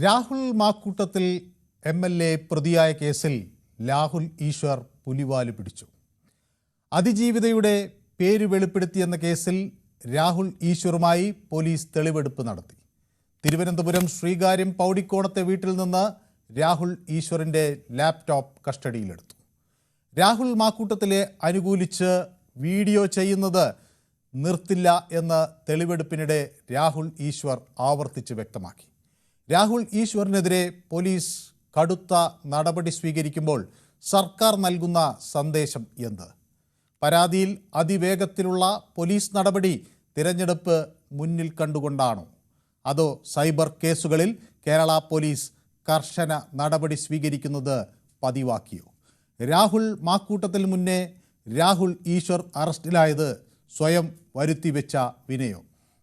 Rahul Mamkootathil MLA പ്രതിയായ കേസിൽ രാഹുൽ ഈശ്വർ പുലിവാല് പിടിച്ചു. അതിജീവിതയുടെ പേര് വെളിപ്പെടുത്തിയെന്ന കേസിൽ രാഹുൽ ഈശ്വറുമായി പോലീസ് തെളിവെടുപ്പ് നടത്തി. തിരുവനന്തപുരം ശ്രീകാര്യം പൗടിക്കോണത്തെ വീട്ടിൽ നിന്ന് രാഹുൽ ഈശ്വറിൻ്റെ ലാപ്ടോപ്പ് കസ്റ്റഡിയിലെടുത്തു. രാഹുൽ മാക്കൂട്ടത്തിലെ അനുകൂലിച്ച് വീഡിയോ ചെയ്യുന്നത് നിർത്തില്ല എന്ന് തെളിവെടുപ്പിനിടെ രാഹുൽ ഈശ്വർ ആവർത്തിച്ച് വ്യക്തമാക്കി. രാഹുൽ ഈശ്വറിനെതിരെ പോലീസ് കടുത്ത നടപടി സ്വീകരിക്കുമ്പോൾ സർക്കാർ നൽകുന്ന സന്ദേശം എന്ത്? പരാതിയിൽ അതിവേഗത്തിലുള്ള പോലീസ് നടപടി തിരഞ്ഞെടുപ്പ് മുന്നിൽ കണ്ടുകൊണ്ടാണോ? അതോ സൈബർ കേസുകളിൽ കേരള പോലീസ് കർശന നടപടി സ്വീകരിക്കുന്നത് പതിവാക്കിയോ? രാഹുൽ മാക്കൂട്ടത്തിൽ മുന്നേ രാഹുൽ ഈശ്വർ അറസ്റ്റിലായത് സ്വയം വരുത്തിവെച്ച വിനയോ?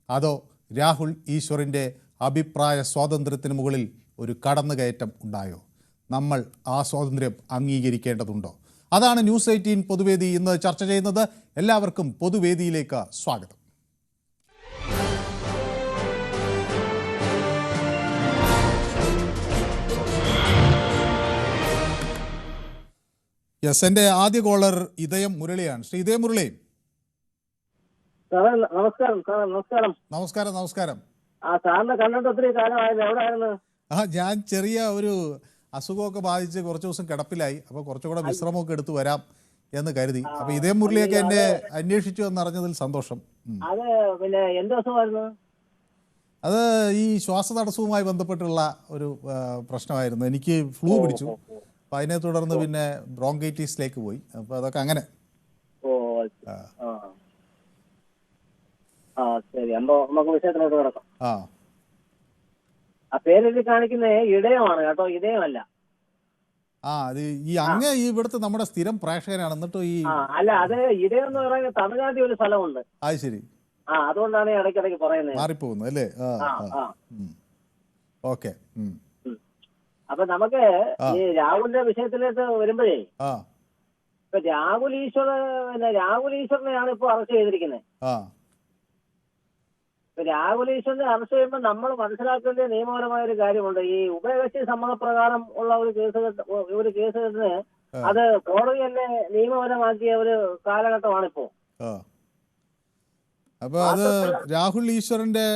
അതോ രാഹുൽ ഈശ്വറിൻ്റെ അഭിപ്രായ സ്വാതന്ത്ര്യത്തിന് മുകളിൽ ഒരു കടന്നുകയറ്റം ഉണ്ടായോ? നമ്മൾ ആ സ്വാതന്ത്ര്യം അംഗീകരിക്കേണ്ടതുണ്ടോ? അതാണ് ന്യൂസ് 18 പൊതുവേദി ഇന്ന് ചർച്ച ചെയ്യുന്നത്. എല്ലാവർക്കും പൊതുവേദിയിലേക്ക് സ്വാഗതം. യെസ്, എൻ്റെ ആദ്യ കോളർ ഇതയം മുരളിയാണ്. ശ്രീ ഇതയം മുരളി, നമസ്കാരം. നമസ്കാരം. ഞാൻ ചെറിയ ഒരു അസുഖമൊക്കെ ബാധിച്ച് കുറച്ച് ദിവസം കിടപ്പിലായി. അപ്പോൾ കുറച്ചുകൂടെ വിശ്രമമൊക്കെ എടുത്തു വരാം എന്ന് കരുതി. അപ്പോൾ ഇതേ മുരളിയൊക്കെ എന്നെ അന്വേഷിച്ചു എന്നറിഞ്ഞതിൽ സന്തോഷം. അത് ഈ ശ്വാസതടസ്സവുമായി ബന്ധപ്പെട്ടുള്ള ഒരു പ്രശ്നമായിരുന്നു. എനിക്ക് ഫ്ലൂ പിടിച്ചു. അപ്പം അതിനെ തുടർന്ന് പിന്നെ ബ്രോങ്കൈറ്റിസിലേക്ക് പോയി. അപ്പോൾ അതൊക്കെ അങ്ങനെ. പേരെഴുതി കാണിക്കുന്ന ഇടയമാണ് കേട്ടോ, ഇടയമല്ല. അത് ഈ അങ്ങ് ഈ ഇവിടുത്തെ നമ്മുടെ സ്ഥിരം പ്രേക്ഷകനാണ്. എന്നിട്ട് ഈ അല്ല, അത് ഇടയം എന്ന് പറയുന്നത് തമിഴ്നാട്ടിൽ ഒരു സ്ഥലമുണ്ട്. അത് ശരി. അതുകൊണ്ടാണ് ഇടയ്ക്കിടയ്ക്ക് പറയുന്നത്. മാറിപ്പോകുന്നു അല്ലേ? ഓക്കെ. അപ്പൊ നമുക്ക് ഈ രാഹുലിന്റെ വിഷയത്തിലേക്ക് വരുമ്പോഴേ, ഇപ്പൊ രാഹുൽ ഈശ്വറിനെയാണ് ഇപ്പൊ അറസ്റ്റ് ചെയ്തിരിക്കുന്നത്. രാഹുൽ ഈശ്വറിനെ അറസ്റ്റ് ചെയ്യുമ്പോൾ നമ്മൾ മനസ്സിലാക്കേണ്ട നിയമപരമായ ഒരു കാര്യമുണ്ട്. ഈ ഉഭയകക്ഷി സമ്മതപ്രകാരം ഉള്ള ഒരു കേസിന് അത് കോടതി തന്നെ നിയമപരമാക്കിയ ഒരു കാലഘട്ടമാണിപ്പോ. അപ്പൊ അത് രാഹുൽ ഈശ്വറിന്റെ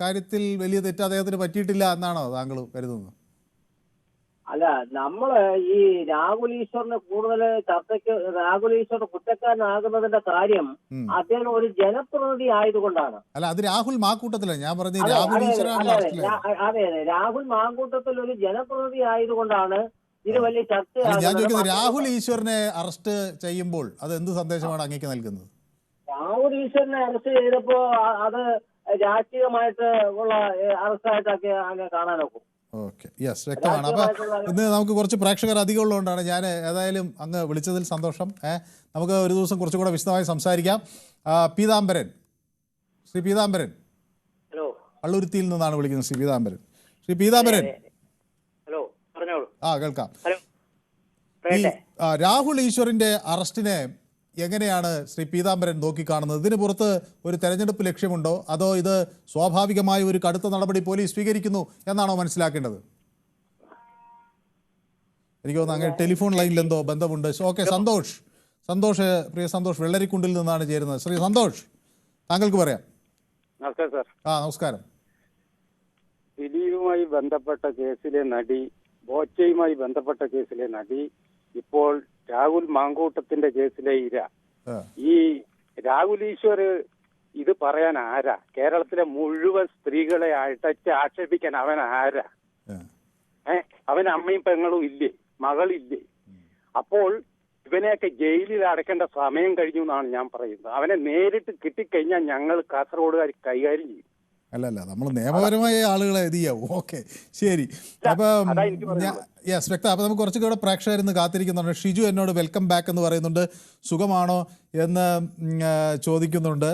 കാര്യത്തിൽ വലിയ തെറ്റ് അദ്ദേഹത്തിന് പറ്റിയിട്ടില്ല എന്നാണോ താങ്കൾ കരുതുന്നത്? അല്ല, നമ്മള് ഈ രാഹുൽ ഈശ്വറിന് കൂടുതൽ ചർച്ചയ്ക്ക്, രാഹുൽ ഈശ്വർ കുറ്റക്കാരനാകുന്നതിന്റെ കാര്യം അദ്ദേഹം ഒരു ജനപ്രതിനിധി ആയതുകൊണ്ടാണ്. അല്ല, അത് രാഹുൽ മാക്കൂട്ടത്തിലാണ് ഞാൻ പറഞ്ഞത്. രാഹുൽ ഈശ്വറാണ്. അതെ, രാഹുൽ മാക്കൂട്ടത്തിൽ ഒരു ജനപ്രതിനിധി ആയതുകൊണ്ടാണ് ഇത് വലിയ ചർച്ച. ഞാൻ ചോദിക്കുന്നത്, രാഹുൽ ഈശ്വറിനെ അറസ്റ്റ് ചെയ്യുമ്പോൾ അത് എന്ത് സന്ദേശമാണ് അങ്ങേക്ക് നൽകുന്നത്? രാഹുൽ ഈശ്വറിനെ അറസ്റ്റ് ചെയ്തപ്പോ അത് രാഷ്ട്രീയമായിട്ട് ഉള്ള അറസ്റ്റായിട്ടൊക്കെ അങ്ങനെ കാണാനൊക്കും. ഓക്കെ, യെസ്, വ്യക്തമാണ്. അപ്പോൾ ഇന്ന് നമുക്ക് കുറച്ച് പ്രേക്ഷകർ അധികം ഉള്ളതുകൊണ്ടാണ് ഞാൻ ഏതായാലും അങ്ങ് വിളിച്ചതിൽ സന്തോഷം. നമുക്ക് ഒരു ദിവസം കുറച്ചുകൂടെ വിശദമായി സംസാരിക്കാം. പീതാംബരൻ, ശ്രീ പീതാംബരൻ, പള്ളുരുത്തിയിൽ നിന്നാണ് വിളിക്കുന്നത്. ശ്രീ പീതാംബരൻ. കേൾക്കാം. ഈ രാഹുൽ ഈശ്വറിന്റെ അറസ്റ്റിനെ എങ്ങനെയാണ് ശ്രീ പീതാംബരൻ നോക്കിക്കാണുന്നത്? ഇതിന് പുറത്ത് ഒരു തെരഞ്ഞെടുപ്പ് ലക്ഷ്യമുണ്ടോ? അതോ ഇത് സ്വാഭാവികമായ ഒരു കടുത്ത നടപടി പോലീസ് സ്വീകരിക്കുന്നു എന്നാണോ മനസ്സിലാക്കേണ്ടത്? എനിക്ക് തോന്നുന്നു അങ്ങനെ ടെലിഫോൺ ലൈനിൽ എന്തോ ബന്ധമുണ്ട്. ഓക്കെ, സന്തോഷ്, പ്രിയ സന്തോഷ് വെള്ളരിക്കുണ്ടിൽ നിന്നാണ് ചേരുന്നത്. ശ്രീ സന്തോഷ്, താങ്കൾക്ക് പറയാം. നമസ്കാരം സാർ. നമസ്കാരം. ദിലീപുമായി ബന്ധപ്പെട്ട കേസിലെ നടി, ബോച്ചയുമായി ബന്ധപ്പെട്ട കേസിലെ നടി, ഇപ്പോൾ രാഹുൽ മാങ്കൂട്ടത്തിന്റെ കേസിലെ ഇര. ഈ രാഹുൽ ഈശ്വർ ഇത് പറയാൻ ആരാ? കേരളത്തിലെ മുഴുവൻ സ്ത്രീകളെ അടച്ച് ആക്ഷേപിക്കാൻ അവൻ ആരാ? അവന് അമ്മയും പെങ്ങളും ഇല്ലേ? മകളില്ലേ? അപ്പോൾ ഇവനെയൊക്കെ ജയിലിൽ അടയ്ക്കേണ്ട സമയം കഴിഞ്ഞു എന്നാണ് ഞാൻ പറയുന്നത്. അവനെ നേരിട്ട് കിട്ടിക്കഴിഞ്ഞാൽ ഞങ്ങൾ കാസർഗോഡുകാർ കൈകാര്യം ചെയ്യും. അല്ല, നമ്മൾ നിയമപരമായ ആളുകളെ ഇത് ചെയ്യാവൂ. ഓക്കെ, ശരി. അപ്പം യെസ്, വ്യക്തം. അപ്പോൾ നമുക്ക് കുറച്ചുകൂടെ പ്രേക്ഷകർ ഇന്ന് കാത്തിരിക്കുന്നുണ്ട്. ഷിജു എന്നോട് വെൽക്കം ബാക്ക് എന്ന് പറയുന്നുണ്ട്. സുഖമാണോ എന്ന് ചോദിക്കുന്നുണ്ട്.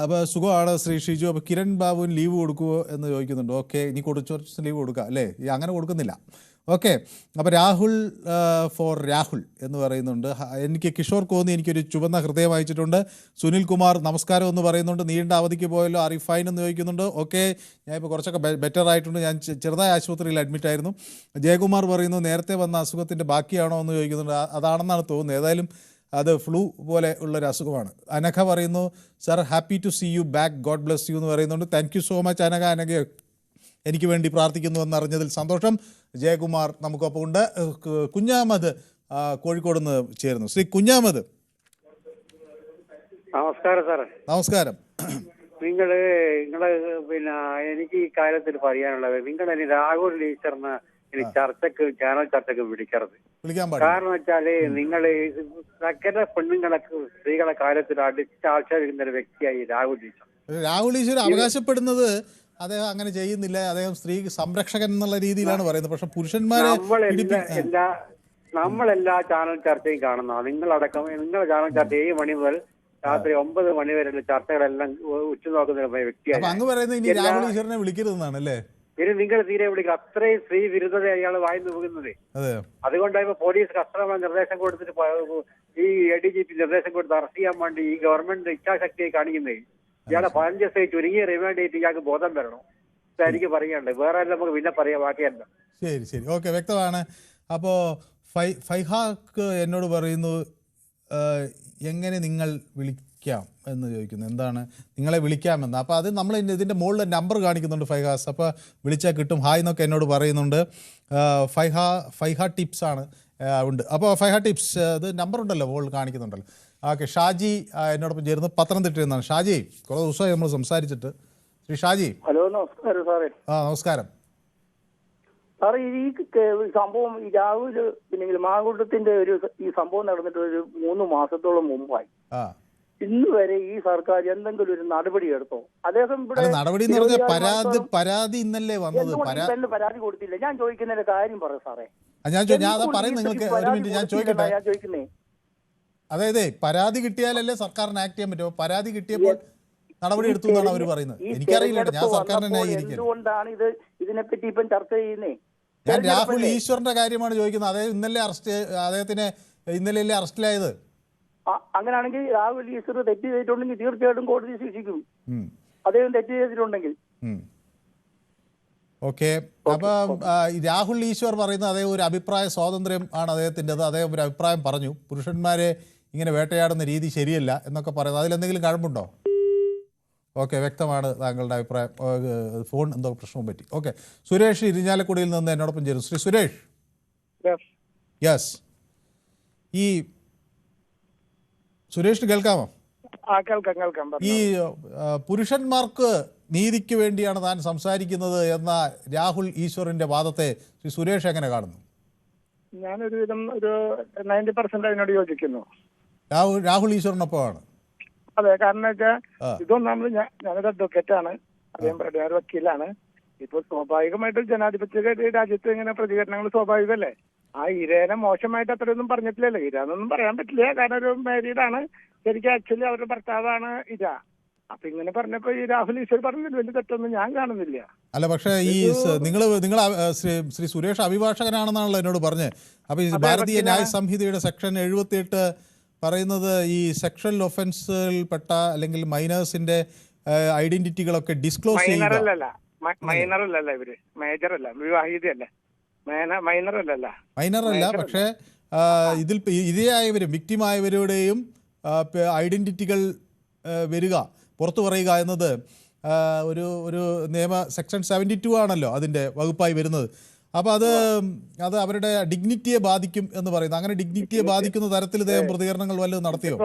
അപ്പോൾ സുഖമാണ് ശ്രീ ഷിജു. അപ്പോൾ കിരൺ ബാബുവിന് ലീവ് കൊടുക്കുമോ എന്ന് ചോദിക്കുന്നുണ്ട്. ഓക്കെ, ഇനി കുറച്ച് ലീവ് കൊടുക്കാം അല്ലേ? അങ്ങനെ കൊടുക്കുന്നില്ല. ഓക്കെ. അപ്പോൾ രാഹുൽ ഫോർ രാഹുൽ എന്ന് പറയുന്നുണ്ട്. എനിക്ക് കിഷോർ കോന്നി എനിക്കൊരു ചുവന്ന ഹൃദയം അയച്ചിട്ടുണ്ട്. സുനിൽ കുമാർ നമസ്കാരം എന്ന് പറയുന്നുണ്ട്. നീണ്ട അവധിക്ക് പോയല്ലോ അറിഫൈൻ എന്ന് ചോദിക്കുന്നുണ്ട്. ഓക്കെ, ഞാൻ ഇപ്പോൾ കുറച്ചൊക്കെ ബെറ്റർ ആയിട്ടുണ്ട്. ഞാൻ ചെറുതായ ആശുപത്രിയിൽ അഡ്മിറ്റ് ആയിരുന്നു. ജയകുമാർ പറയുന്നു നേരത്തെ വന്ന അസുഖത്തിൻ്റെ ബാക്കിയാണോ എന്ന് ചോദിക്കുന്നുണ്ട്. അതാണെന്നാണ് തോന്നുന്നത്. ഏതായാലും അത് ഫ്ലൂ പോലെ ഉള്ളൊരു അസുഖമാണ്. അനഘ പറയുന്നു sir happy to see you back, God bless you എന്ന് പറയുന്നുണ്ട്. Thank you so much Anagha. Anagha എനിക്ക് വേണ്ടി പ്രാർത്ഥിക്കുന്നു എന്നറിഞ്ഞതിൽ സന്തോഷം. ജയകുമാർ നമുക്കൊപ്പം ഉണ്ട്. കുഞ്ഞാമത് കോഴിക്കോട് നിന്ന് ചേരുന്നു. ശ്രീ കുഞ്ഞാമത്, നമസ്കാരം സാറേ. നമസ്കാരം. നിങ്ങള് എനിക്ക് ഈ കാര്യത്തിൽ പറയാനുള്ളത്, നിങ്ങൾ രാഹുൽ ഈശ്വറിന് ചാനൽ ചർച്ചക്ക് വിളിക്കാൻ പാടില്ല. കാരണം വെച്ചാല് നിങ്ങൾ സകല സ്ത്രീകളെ കാര്യത്തിൽ ആക്ഷേപിക്കുന്ന ഒരു വ്യക്തിയായി രാഹുൽ ഈശ്വർ അവകാശപ്പെടുന്നത് അദ്ദേഹം അങ്ങനെ ചെയ്യുന്നില്ല, അദ്ദേഹം സ്ത്രീ സംരക്ഷകൻ എന്നുള്ള രീതിയിലാണ് പറയുന്നത്. പക്ഷെ പുരുഷന്മാരെ നമ്മളെല്ലാ ചാനൽ ചർച്ചയും കാണുന്ന നിങ്ങളടക്കം, നിങ്ങളുടെ ചാനൽ ചർച്ച 7 മണി മുതൽ രാത്രി 9 മണി വരെയുള്ള ചർച്ചകളെല്ലാം ഉറ്റുനോക്കുന്ന വ്യക്തിയാണ്. അങ്ങ് പറയുന്നത് ഇനി രാഹുൽ ഈശ്വറിനെ വിളിക്കരുതെന്നാണ് അല്ലേ? ഇനി നിങ്ങൾ തീരെ വിളിക്കുക. അത്രയും സ്ത്രീ വിരുദ്ധത അയാൾ വായിന്നു പോകുന്നത്. അതുകൊണ്ടാണ് ഇപ്പൊ പോലീസ് കർശനമായ നിർദ്ദേശം കൊടുത്തിട്ട് ഈ ADGP നിർദ്ദേശം കൊടുത്ത് അറസ്റ്റ് ചെയ്യാൻ വേണ്ടി ഈ ഗവൺമെന്റ് ഇച്ഛാശക്തിയെ കാണിക്കുന്നത്. ഇയാളെ 15 ദിവസമായി ചുരുങ്ങിയ റിമാൻഡ് ചെയ്തിട്ട് ഇയാൾക്ക് ബോധം വരണം. എനിക്ക് പറയാനുണ്ട്. വേറെ എല്ലാം നമുക്ക് പിന്നെ പറയാം, ബാക്കിയല്ല. ശരി ശരി, ഓക്കെ, വ്യക്തമാണ്. അപ്പോൾ ഫൈഹാക്ക് എന്നോട് പറയുന്നു എങ്ങനെ നിങ്ങൾ വിളിക്കാം എന്ന് ചോദിക്കുന്നു. എന്താണ് നിങ്ങളെ വിളിക്കാമെന്ന്? അപ്പോൾ അത് നമ്മൾ ഇതിൻ്റെ മുകളിൽ നമ്പർ കാണിക്കുന്നുണ്ട് ഫൈഹാസ്. അപ്പോൾ വിളിച്ചാൽ കിട്ടും. ഹായ് എന്നൊക്കെ എന്നോട് പറയുന്നുണ്ട്. ഫൈഹ ടിപ്സ് ആണ് ഉണ്ട്. അപ്പോൾ ഫൈഹ ടിപ്സ് ഇത് നമ്പർ ഉണ്ടല്ലോ, മുകളിൽ കാണിക്കുന്നുണ്ടല്ലോ. ഓക്കെ. ഷാജി എന്നോടൊപ്പം ചേരുന്നു, പത്തനംതിട്ടയിൽ നിന്നാണ്. ഷാജി, കുറേ ദിവസമായി നമ്മൾ സംസാരിച്ചിട്ട്. ശ്രീ ഷാജി. ഹലോ, നമസ്കാരം സാറേ. നമസ്കാരം സാറേ. ഈ സംഭവം ഈ രാഹുല് പിന്നെ മാങ്കൂട്ടത്തിന്റെ ഈ സംഭവം നടന്നിട്ട് ഒരു 3 മാസത്തോളം മുമ്പായി. ഇന്ന് വരെ ഈ സർക്കാർ എന്തെങ്കിലും ഒരു നടപടി എടുത്തോ? അദ്ദേഹം ഇവിടെ നടപടി പരാതി ഇന്നല്ലേ വന്നത്? പരാതി കൊടുത്തില്ല. ഞാൻ ചോദിക്കുന്നതിന്റെ കാര്യം പറ സാറേ. ഞാൻ ചോദിക്കുന്നേ, അതായത് പരാതി കിട്ടിയാലല്ലേ സർക്കാരിന് ആക്ട് ചെയ്യാൻ പറ്റുമോ? പരാതി കിട്ടിയപ്പോൾ നടപടി എടുത്തു എന്നാണ് അവർ പറയുന്നത്. എനിക്കറിയില്ല, ഞാൻ സർക്കാരിനെ ന്യായീകരിക്കുന്നത്. എന്തുകൊണ്ടാണ് ഇതിനെപ്പറ്റി ഇപ്പം ചർച്ച ചെയ്യുന്നേ? ഞാൻ രാഹുൽ ഈശ്വറിന്റെ കാര്യമാണ് ചോദിക്കുന്നത്. അദ്ദേഹം അദ്ദേഹത്തിന് ഇന്നലെയല്ലേ അറസ്റ്റിലായത്? അങ്ങനെയാണെങ്കിൽ രാഹുൽ ഈശ്വർ തെറ്റ് ചെയ്തിട്ടുണ്ടെങ്കിൽ തീർച്ചയായിട്ടും കോടതി ശിക്ഷിക്കും. അദ്ദേഹം തെറ്റ് ചെയ്തിട്ടുണ്ടെങ്കിൽ. ഓക്കെ. അപ്പൊ രാഹുൽ ഈശ്വർ പറയുന്നത് അദ്ദേഹം ഒരു അഭിപ്രായ സ്വാതന്ത്ര്യം ആണ് അദ്ദേഹത്തിൻ്റെത്. അദ്ദേഹം ഒരു അഭിപ്രായം പറഞ്ഞു, പുരുഷന്മാരെ ഇങ്ങനെ വേട്ടയാടുന്ന രീതി ശരിയല്ല എന്നൊക്കെ പറയുന്നത്. അതിലെന്തെങ്കിലും കഴമ്പുണ്ടോ? ഓക്കെ, വ്യക്തമാണ് താങ്കളുടെ അഭിപ്രായം. ഫോൺ എന്തോ പ്രശ്നവും പറ്റി. ഓക്കെ. സുരേഷ് ഇരിഞ്ഞാലക്കുടിയിൽ നിന്ന് എന്നോടൊപ്പം ചേരും. ശ്രീ സുരേഷ്. യെസ്, ഈ സുരേഷിന് കേൾക്കാമോ? ഈ പുരുഷന്മാർക്ക് നീതിക്ക് വേണ്ടിയാണ് താൻ സംസാരിക്കുന്നത് എന്ന രാഹുൽ ഈശ്വറിന്റെ വാദത്തെ ശ്രീ സുരേഷ് എങ്ങനെ കാണുന്നു? ഞാനൊരു വിധം ഒരു 90% അതിനോട് യോജിക്കുന്നു. രാഹുൽ ഈശ്വറിനൊപ്പമാണ്. അതെ, കാരണം വെച്ചാൽ ഇതൊന്നും ഞാനൊരു അഡ്വക്കേറ്റാണ്, അദ്ദേഹം ഒരു വക്കീലാണ്. ഇപ്പൊ സ്വാഭാവികമായിട്ട് ജനാധിപത്യ രാജ്യത്ത് ഇങ്ങനെ പ്രതികരണങ്ങൾ സ്വാഭാവികമല്ലേ? ആ ഇരേനെ മോശമായിട്ട് അത്രയൊന്നും പറഞ്ഞിട്ടില്ലല്ലോ. ഇരാന്നൊന്നും പറയാൻ പറ്റില്ല, കാരണം ഒരു മാരീഡാണ്. ശരിക്കും ആക്ച്വലി അവരുടെ ഭർത്താവാണ് ഇര. അപ്പൊ ഇങ്ങനെ പറഞ്ഞപ്പോ ഈ രാഹുൽ ഈശ്വർ പറഞ്ഞതിൽ വലിയ തെറ്റൊന്നും ഞാൻ കാണുന്നില്ല. അല്ല, പക്ഷേ ഈ നിങ്ങൾ ശ്രീ സുരേഷ് അഭിഭാഷകനാണെന്നാണല്ലോ എന്നോട് പറഞ്ഞത്. അപ്പൊ ഈ ഭാരതീയ ന്യായ സംഹിതയുടെ സെക്ഷൻ 78 പറയുന്നത് ഈ സെക്ഷൽ ഒഫൻസിൽപ്പെട്ട അല്ലെങ്കിൽ മൈനേഴ്സിന്റെ ഐഡന്റിറ്റികളൊക്കെ ഡിസ്ക്ലോസ് ചെയ്യുക. മൈനറല്ല ഇവര്, മേജർ അല്ല, വിവാഹിതയല്ല, മൈനർ അല്ല. പക്ഷേ ഇതിൽ ഇരയായവരും വിക്ടിമായവരുടെയും ഐഡന്റിറ്റികൾ വരിക, പുറത്തു പറയുക എന്നത് ഒരു നിയമ സെക്ഷൻ 72 ആണല്ലോ അതിൻ്റെ വകുപ്പായി വരുന്നത്. അപ്പോൾ അത് അവരുടെ ഡിഗ്നിറ്റിയെ ബാധിക്കും എന്ന് പറയുന്നു. അങ്ങനെ ഡിഗ്നിറ്റിയെ ബാധിക്കുന്ന തരത്തിൽ ഇദ്ദേഹം പ്രതികരണങ്ങൾ വല്ലതും നടത്തിയോ?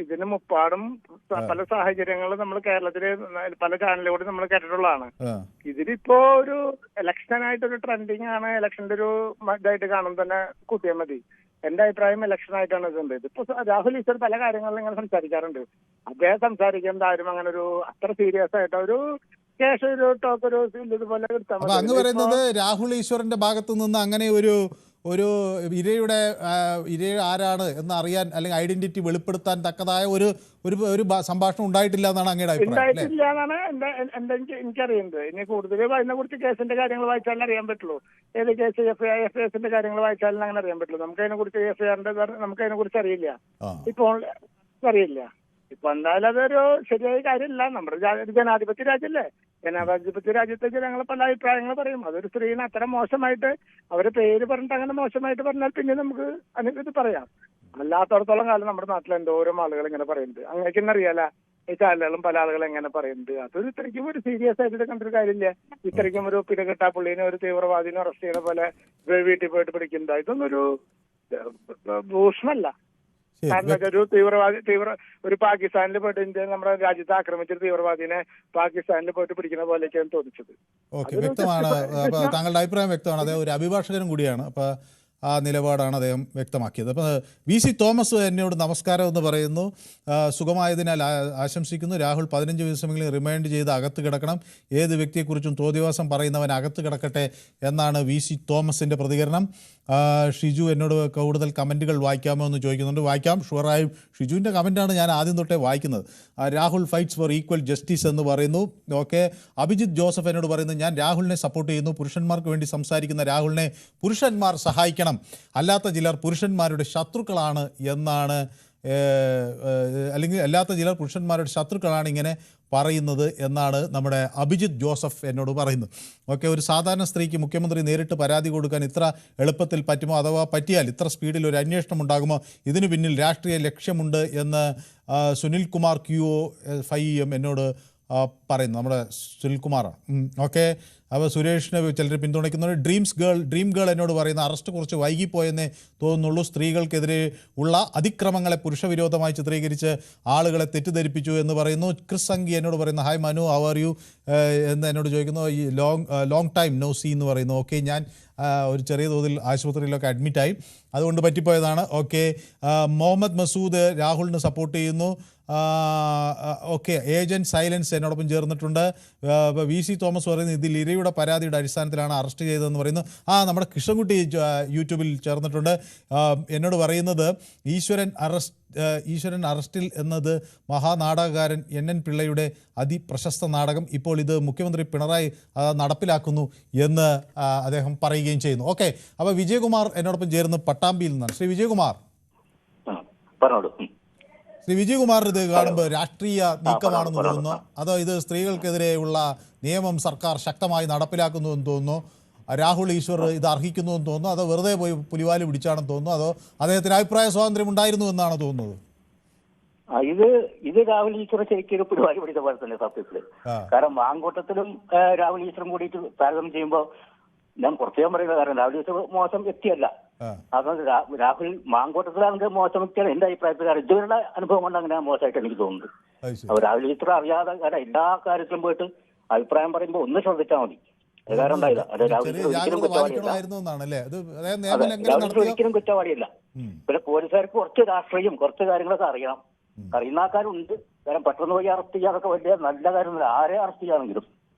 ഇതിന് മുപ്പാടും പല സാഹചര്യങ്ങളും നമ്മൾ കേരളത്തിലെ പല ചാനലുകളിൽ നമ്മൾ കേട്ടിട്ടുള്ളതാണ്. ഇതിലിപ്പോ ഒരു ഇലക്ഷനായിട്ടൊരു ട്രെൻഡിങ് ആണ്. ഇലക്ഷന്റെ ഒരു ഇതായിട്ട് കാണുമ്പോൾ തന്നെ കൂട്ടിയാൽ മതി. എന്റെ അഭിപ്രായം ഇലക്ഷൻ ആയിട്ടാണ് ഇതുണ്ട്. ഇതിപ്പോ രാഹുൽ ഈശ്വർ പല കാര്യങ്ങളിലും ഇങ്ങനെ സംസാരിക്കാറുണ്ട്. അദ്ദേഹം സംസാരിക്കുന്നത് ആരും അങ്ങനെ ഒരു അത്ര സീരിയസ് ആയിട്ട് ഒരു കേസ് ടോക്ക് ഒരു ഇതുപോലെ. അങ്ങ് പറയുന്നത് രാഹുൽ ഈശ്വറിന്റെ ഭാഗത്തു നിന്ന് അങ്ങനെ ഒരു ഇരയുടെ ഇര ആരാണ് എന്ന് അറിയാൻ അല്ലെങ്കിൽ ഐഡന്റിറ്റി വെളിപ്പെടുത്താൻ തക്കതായ ഒരു സംഭാഷണം ഉണ്ടായിട്ടില്ല എന്നാണ് അങ്ങയുടെ അഭിപ്രായം? ഉണ്ടായിട്ടില്ല എന്നാണ് എനിക്കറിയുന്നത്. ഇനി കൂടുതൽ അതിനെ കുറിച്ച് കേസിന്റെ കാര്യങ്ങൾ വായിച്ചാലേ അറിയാൻ പറ്റുള്ളൂ. ഏത് കേസ് FIS കാര്യങ്ങൾ വായിച്ചാലും അങ്ങനെ അറിയാൻ പറ്റുള്ളൂ. നമുക്ക് അതിനെ കുറിച്ച് FIRന്റെ നമുക്ക് അതിനെ കുറിച്ച് അറിയില്ല, ഇപ്പോൾ അറിയില്ല. ഇപ്പൊ എന്തായാലും അതൊരു ശരിയായ കാര്യമില്ല. നമ്മുടെ ജനാധിപത്യ രാജ്യമല്ലേ, ജനാധിപത്യ രാജ്യത്തെ ജനങ്ങൾ പല അഭിപ്രായങ്ങൾ പറയും. അതൊരു സ്ത്രീനെ അത്ര മോശമായിട്ട് അവരെ പേര് പറഞ്ഞിട്ട് അങ്ങനെ മോശമായിട്ട് പറഞ്ഞാൽ പിന്നെ നമുക്ക് ഇത് പറയാം. അല്ലാത്തടത്തോളം കാലം നമ്മുടെ നാട്ടിൽ എന്തോരം ആളുകൾ ഇങ്ങനെ പറയുന്നുണ്ട്. അങ്ങനെയൊക്കെ അറിയാല ഈ ചാനലുകളും പല ആളുകൾ എങ്ങനെ പറയുന്നുണ്ട്. അതൊരു ഇത്രയ്ക്കും ഒരു സീരിയസ് ആയിട്ട് കണ്ടൊരു കാര്യമില്ല. ഇത്രയ്ക്കും ഒരു പിരകെട്ടാ പുള്ളിനെ ഒരു തീവ്രവാദിനെ അറസ്റ്റ് ചെയ്യുന്ന പോലെ വീട്ടിൽ പോയിട്ട് പിടിക്കുന്നത് ഇതൊന്നും ഒരു ഭൂഷണമല്ല. കാരണം ഒരു പാകിസ്ഥാനിൽ പോയിട്ട് ഇന്ത്യ നമ്മുടെ രാജ്യത്ത് ആക്രമിച്ചൊരു തീവ്രവാദിനെ പാകിസ്ഥാനിൽ പോയിട്ട് പിടിക്കുന്ന പോലെയൊക്കെയാണ് തോന്നിച്ചത്. ഓക്കെ, വ്യക്തമാണ്. അപ്പൊ താങ്കളുടെ അഭിപ്രായം വ്യക്തമാണ്. അദ്ദേഹം ഒരു അഭിഭാഷകനും കൂടിയാണ്. അപ്പൊ ആ നിലപാടാണ് അദ്ദേഹം വ്യക്തമാക്കിയത്. അപ്പോൾ VC തോമസ് എന്നോട് നമസ്കാരം എന്ന് പറയുന്നു. സുഖമായതിനാൽ ആശംസിക്കുന്നു. രാഹുൽ 15 ദിവസമെങ്കിലും റിമൈൻഡ് ചെയ്ത് അകത്ത് കിടക്കണം. ഏത് വ്യക്തിയെക്കുറിച്ചും തോന്നിവാസം പറയുന്നവൻ അകത്ത് കിടക്കട്ടെ എന്നാണ് VC തോമസിൻ്റെ പ്രതികരണം. ഷിജു എന്നോട് കൂടുതൽ കമൻറ്റുകൾ വായിക്കാമോ എന്ന് ചോദിക്കുന്നുണ്ട്. വായിക്കാം, ഷുവറായും. ഷിജുവിൻ്റെ കമൻറ്റാണ് ഞാൻ ആദ്യം തൊട്ടേ വായിക്കുന്നത്. Rahul fights for equal justice എന്ന് പറയുന്നു. ഓക്കെ, അഭിജിത്ത് ജോസഫ് എന്നോട് പറയുന്നു, ഞാൻ രാഹുലിനെ സപ്പോർട്ട് ചെയ്യുന്നു. പുരുഷന്മാർക്ക് വേണ്ടി സംസാരിക്കുന്ന രാഹുലിനെ പുരുഷന്മാർ സഹായിക്കണം, അല്ലാത്ത ചിലർ പുരുഷന്മാരുടെ ശത്രുക്കളാണ് എന്നാണ്, അല്ലെങ്കിൽ അല്ലാത്ത ചിലർ പുരുഷന്മാരുടെ ശത്രുക്കളാണ് ഇങ്ങനെ പറയുന്നത് എന്നാണ് നമ്മുടെ അഭിജിത്ത് ജോസഫ് എന്നോട് പറയുന്നത്. ഓക്കെ, ഒരു സാധാരണ സ്ത്രീക്ക് മുഖ്യമന്ത്രി നേരിട്ട് പരാതി കൊടുക്കാൻ ഇത്ര എളുപ്പത്തിൽ പറ്റുമോ? അഥവാ പറ്റിയാൽ ഇത്ര സ്പീഡിൽ ഒരു അന്വേഷണം ഉണ്ടാകുമോ? ഇതിനു പിന്നിൽ രാഷ്ട്രീയ ലക്ഷ്യമുണ്ട് എന്ന് സുനിൽ കുമാർ QO5EM എന്നോട് പറയുന്നു. നമ്മുടെ സുനിൽകുമാറാണ്. ഓക്കെ, അപ്പോൾ സുരേഷിനെ ചിലർ പിന്തുണയ്ക്കുന്നുണ്ട്. ഡ്രീം ഗേൾ എന്നോട് പറയുന്ന അറസ്റ്റ് കുറച്ച് വൈകിപ്പോയെന്നേ തോന്നുന്നുള്ളൂ. സ്ത്രീകൾക്കെതിരെ ഉള്ള അതിക്രമങ്ങളെ പുരുഷവിരോധമായി ചിത്രീകരിച്ച് ആളുകളെ തെറ്റിദ്ധരിപ്പിച്ചു എന്ന് പറയുന്നു. ക്രിസ് സംഗി എന്നോട് പറയുന്നു, hi Manu, how are you എന്ന് എന്നോട് ചോദിക്കുന്നു. ഈ ലോങ് ടൈം നോ സീ എന്ന് പറയുന്നു. ഓക്കെ, ഞാൻ ഒരു ചെറിയ തോതിൽ ആശുപത്രിയിലൊക്കെ അഡ്മിറ്റായി, അതുകൊണ്ട് പറ്റിപ്പോയതാണ്. ഓക്കെ, മുഹമ്മദ് മസൂദ് രാഹുലിന് സപ്പോർട്ട് ചെയ്യുന്നു. ഓക്കെ, ഏജൻറ്റ് സൈലൻസ് എന്നോടൊപ്പം ചേർന്നിട്ടുണ്ട്. VC തോമസ് പറയുന്നത് ഇതിൽ ഇരയുടെ പരാതിയുടെ അടിസ്ഥാനത്തിലാണ് അറസ്റ്റ് ചെയ്തതെന്ന് പറയുന്നു. നമ്മുടെ കൃഷ്ണൻകുട്ടി യൂട്യൂബിൽ ചേർന്നിട്ടുണ്ട്. എന്നോട് പറയുന്നത് ഈശ്വരൻ അറസ്റ്റിൽ എന്നത് മഹാനാടകകാരൻ NN പിള്ളയുടെ അതിപ്രശസ്ത നാടകം ഇപ്പോൾ ഇത് മുഖ്യമന്ത്രി പിണറായി നടപ്പിലാക്കുന്നു എന്ന് അദ്ദേഹം പറയുകയും ചെയ്യുന്നു. ഓക്കെ, അപ്പോൾ വിജയകുമാർ എന്നോടൊപ്പം ചേർന്ന് പട്ടാമ്പിയിൽ നിന്നാണ്. ശ്രീ വിജയകുമാർ, ശ്രീ വിജയകുമാർ, ഇത് കാണുമ്പോൾ രാഷ്ട്രീയ നീക്കമാണെന്ന് തോന്നുന്നു, അതോ ഇത് സ്ത്രീകൾക്കെതിരെയുള്ള നിയമം സർക്കാർ ശക്തമായി നടപ്പിലാക്കുന്നു എന്ന് തോന്നുന്നു? രാഹുൽ ഈശ്വർ ഇത് അർഹിക്കുന്നു എന്ന് തോന്നുന്നു, അതോ വെറുതെ പോയി പുലിവാല് പിടിച്ചാണെന്ന് തോന്നുന്നു, അതോ അദ്ദേഹത്തിന് അഭിപ്രായ സ്വാതന്ത്ര്യം ഉണ്ടായിരുന്നു എന്നാണ് തോന്നുന്നത്? ഇത് രാഹുൽ ഈശ്വർ ശരിക്കും പുലിവാല് പിടിച്ച പോലെ തന്നെ സത്യത്തില്. കാരണം മാങ്കൂട്ടത്തിലും രാഹുൽ ഈശ്വറും കൂടിയിട്ട് താരതമ്യം ചെയ്യുമ്പോൾ ഞാൻ കുറച്ചേ പറയുന്നത്, കാരണം രാഹുൽ ഈശ്വർ മോശം വ്യക്തിയല്ല. അതുകൊണ്ട് രാഹുൽ മാങ്കോട്ടത്തിലാണെങ്കിൽ മോശം വ്യക്തിയാണ് എന്റെ അഭിപ്രായത്തിൽ. കാരണം ഇതുവരുടെ അനുഭവം കൊണ്ട് അങ്ങനെ മോശമായിട്ട് എനിക്ക് തോന്നുന്നത്. അപ്പോൾ രാഹുൽ ഈശ്വർ അറിയാതെ കാരണം എല്ലാ കാര്യത്തിലും പോയിട്ട് അഭിപ്രായം പറയുമ്പോൾ ഒന്ന് ശ്രദ്ധിച്ചാൽ മതി. കാരണം ഉണ്ടായില്ല, അത് രാഹുൽ ഒരിക്കലും കുറ്റവാളിയല്ല. ഒരിക്കലും കുറ്റവാളിയല്ല. പിന്നെ പോലീസുകാർക്ക് കുറച്ച് രാഷ്ട്രീയം കുറച്ച് കാര്യങ്ങളൊക്കെ അറിയണം. അറിയുന്ന ആൾക്കാരുണ്ട്. കാരണം പെട്ടെന്ന് പോയി അറസ്റ്റ് ചെയ്യാതൊക്കെ വലിയ നല്ല കാര്യമൊന്നുമില്ല. ആരെ അറസ്റ്റ് ചെയ്യാണെങ്കിലും.